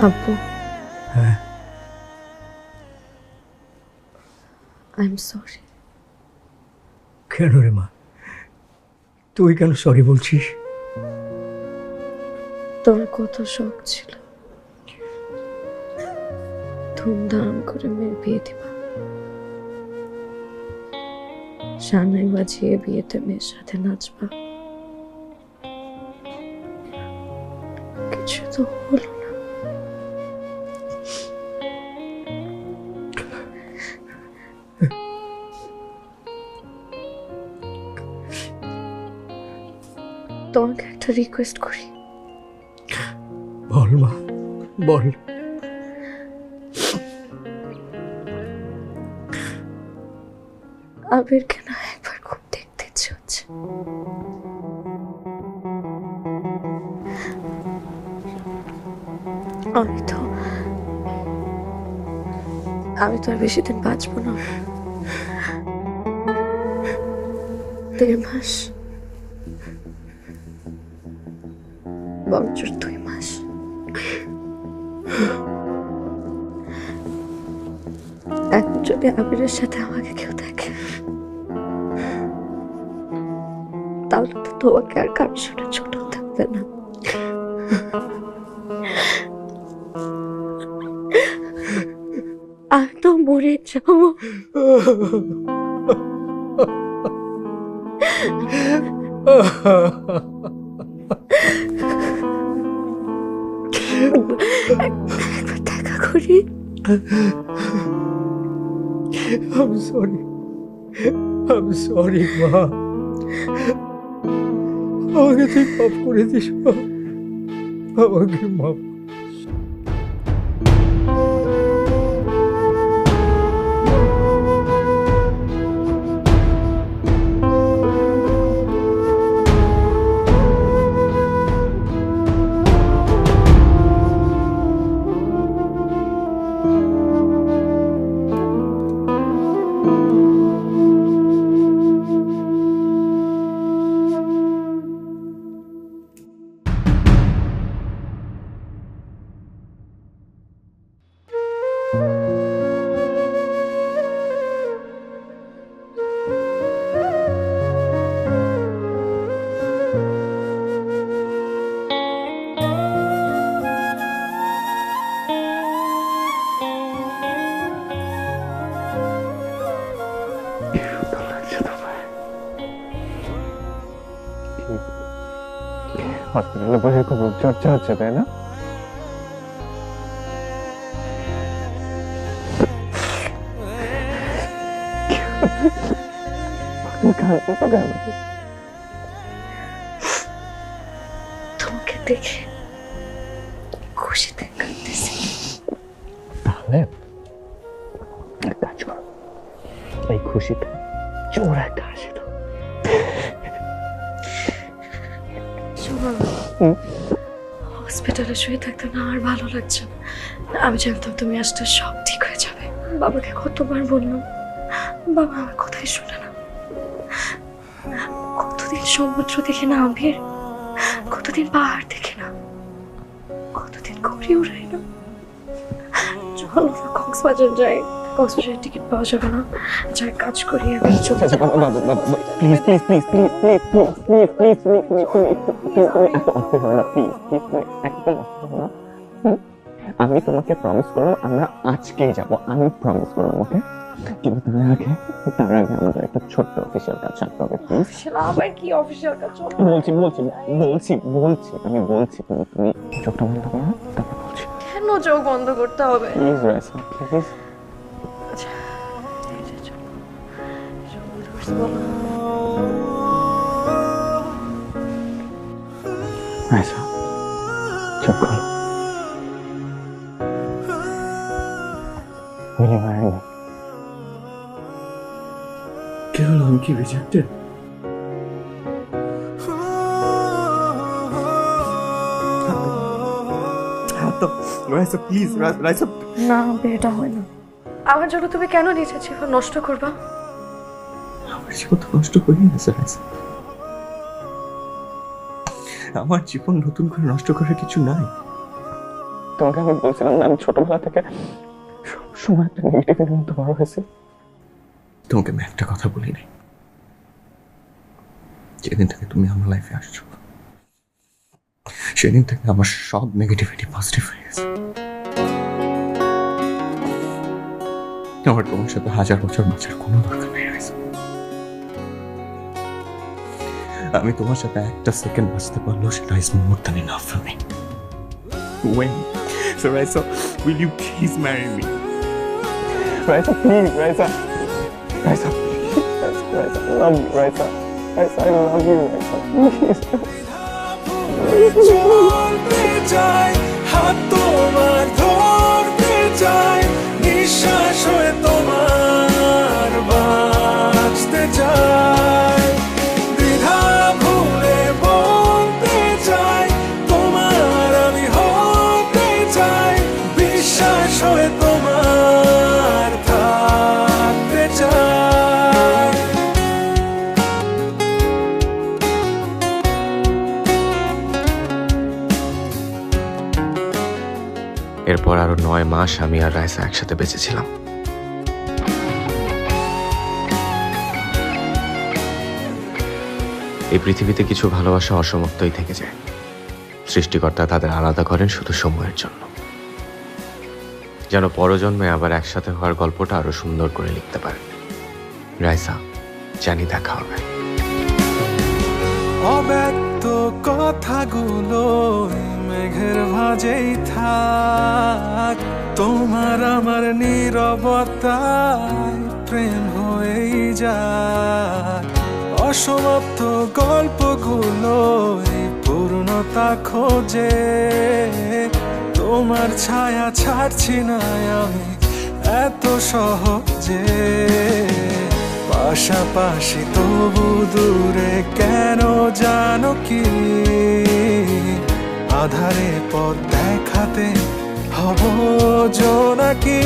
আব্বু, হ্যাঁ আই এম সরি। কেন রে মা, তুই কেন সরি বলছিস? তোমার কত শখ ছিল ধুমধাম করে মেয়ের বিয়ে দিবা, সানাই বাজিয়ে বিয়েতে মেয়ের সাথে নাচবা, কিছু তো হলো না। তোমাকে একটা রিকোয়েস্ট করি। বল মা, বল। আবিরকে না একবার খুব দেখতে ইচ্ছে হচ্ছে। আমি তো আর বেশি দিন বাঁচবো না, 1.5 মাস, বরঞ্চ 2 মাস। এখন যদি আবিরের সাথে আমাকে কেউ দেখে, তাহলে তো তোমাকে আর কারোর সাথে ছোট থাকবে না। আমি তো মরে যাবো। একবার দেখা করি। I'm sorry. I'm sorry, মা। আমাকে তুই মাফ করে দিস মা, আমাকে মাফ। হসপিটালে বসে খুব রূপচর্চা হচ্ছে, তাই না? তোমাকে দেখে খুশিতে কাঁদতেছি। তাহলে এক কাজ করো, এই খুশিতে জোর একটা হাসি দাও। হসপিটালে শুয়ে থাকতে না আর ভালো লাগছে না। আমি জানতাম তুমি আসতে সব ঠিক হয়ে যাবে। বাবাকে কতবার বললাম, বাবা আমার কথাই শুনে না। কতদিন সমুদ্র দেখে না আবির, কতদিন পাহাড় দেখে না, কতদিন ঘুরে উড়াই না। চলো না কক্সবাজার যাই। কক্সবাজারের টিকিট পাওয়া যাবে না, যাই কাজ করি আমি। Please please please please please please please একদম আমি তোমাকে প্রমিস করলাম আমরা আজকেই যাব, আমি প্রমিস করলাম, ওকে? কিন্তু তার আগে আমাদের একটা ছোট্ট অফিসিয়াল কাজ থাকতে হবে, প্লিজ। আবার কি অফিসিয়াল কাজ? বলছি বলছি বলছি বলছি আমি বলছি, তুমি চোখটা বন্ধ করো, তারপর বলছি। কেন চোখ বন্ধ করতে হবে? Please Raisa, please. রাইসা চোখ খোলো। কি হলো? আমি কি রিজেক্টেড? প্লিজ রাইসা, না আবির, এটা হয় না। আমার জন্য তুমি কেন নিজের জীবন নষ্ট করবা? আমার জীবন তো নষ্ট করিনি না রাইসা। আমার জীবন নতুন করে নষ্ট করার কিছু নাই। তোমাকে আমি বলছিলাম না, আমি ছোটবেলা থেকে সবসময় একটা নেগেটিভের মধ্যে বড় হয়েছে। তোমাকে আমি একটা কথা বলি নাই, যেদিন থেকে তুমি আমার লাইফে আসছো সেদিন থেকে আমার সব নেগেটিভিটি পজিটিভ হয়ে গেছে। আমার তোমার সাথে 1000 বছর বাঁচার কোনো দরকার নেই রাইসা। আমি তোমার সাথে একটা সেকেন্ড বাঁচতে পারলেও সেটা is more than enough for me. When? So Raisa, will you please marry me? Raisa, please, Raisa. Raisa, please. Raisa, I love you, Raisa. Raisa, I love you, Raisa. Please. চলতে চাই, হাত তোমার ধরতে চাই, নিঃশ্বাস হয়ে তোমার বাঁচতে চাই, দ্বিধা ভুলে বলতে চাই, তোমার আমি হতে চাই, বিশ্বাস হয়ে তোমার থাকতে চাই। এরপর আরো 9 মাস আমি আর রাইসা একসাথে বেঁচেছিলাম। এই পৃথিবীতে কিছু ভালোবাসা অসমাপ্তই থেকে যায়। সৃষ্টিকর্তা তাদের আলাদা করেন শুধু সময়ের জন্য, যেন পরজন্মে আবার একসাথে হওয়ার গল্পটা আরো সুন্দর করে লিখতে পারেন। রাইসা, জানি দেখা হবে। অব্যক্ত কথাগুলো মেঘের ভাজেই থাক, তোমার আমার নীরবতায় প্রেম হয়েই যায়। অসমাপ্ত গল্পগুলো পূর্ণতা খোঁজে, তোমার ছায়া ছাড়ছি না আমি এত সহজে। পাশাপাশি তবু দূরে কেন জানো কি, আধারে পথ দেখাতে হব জোনাকি।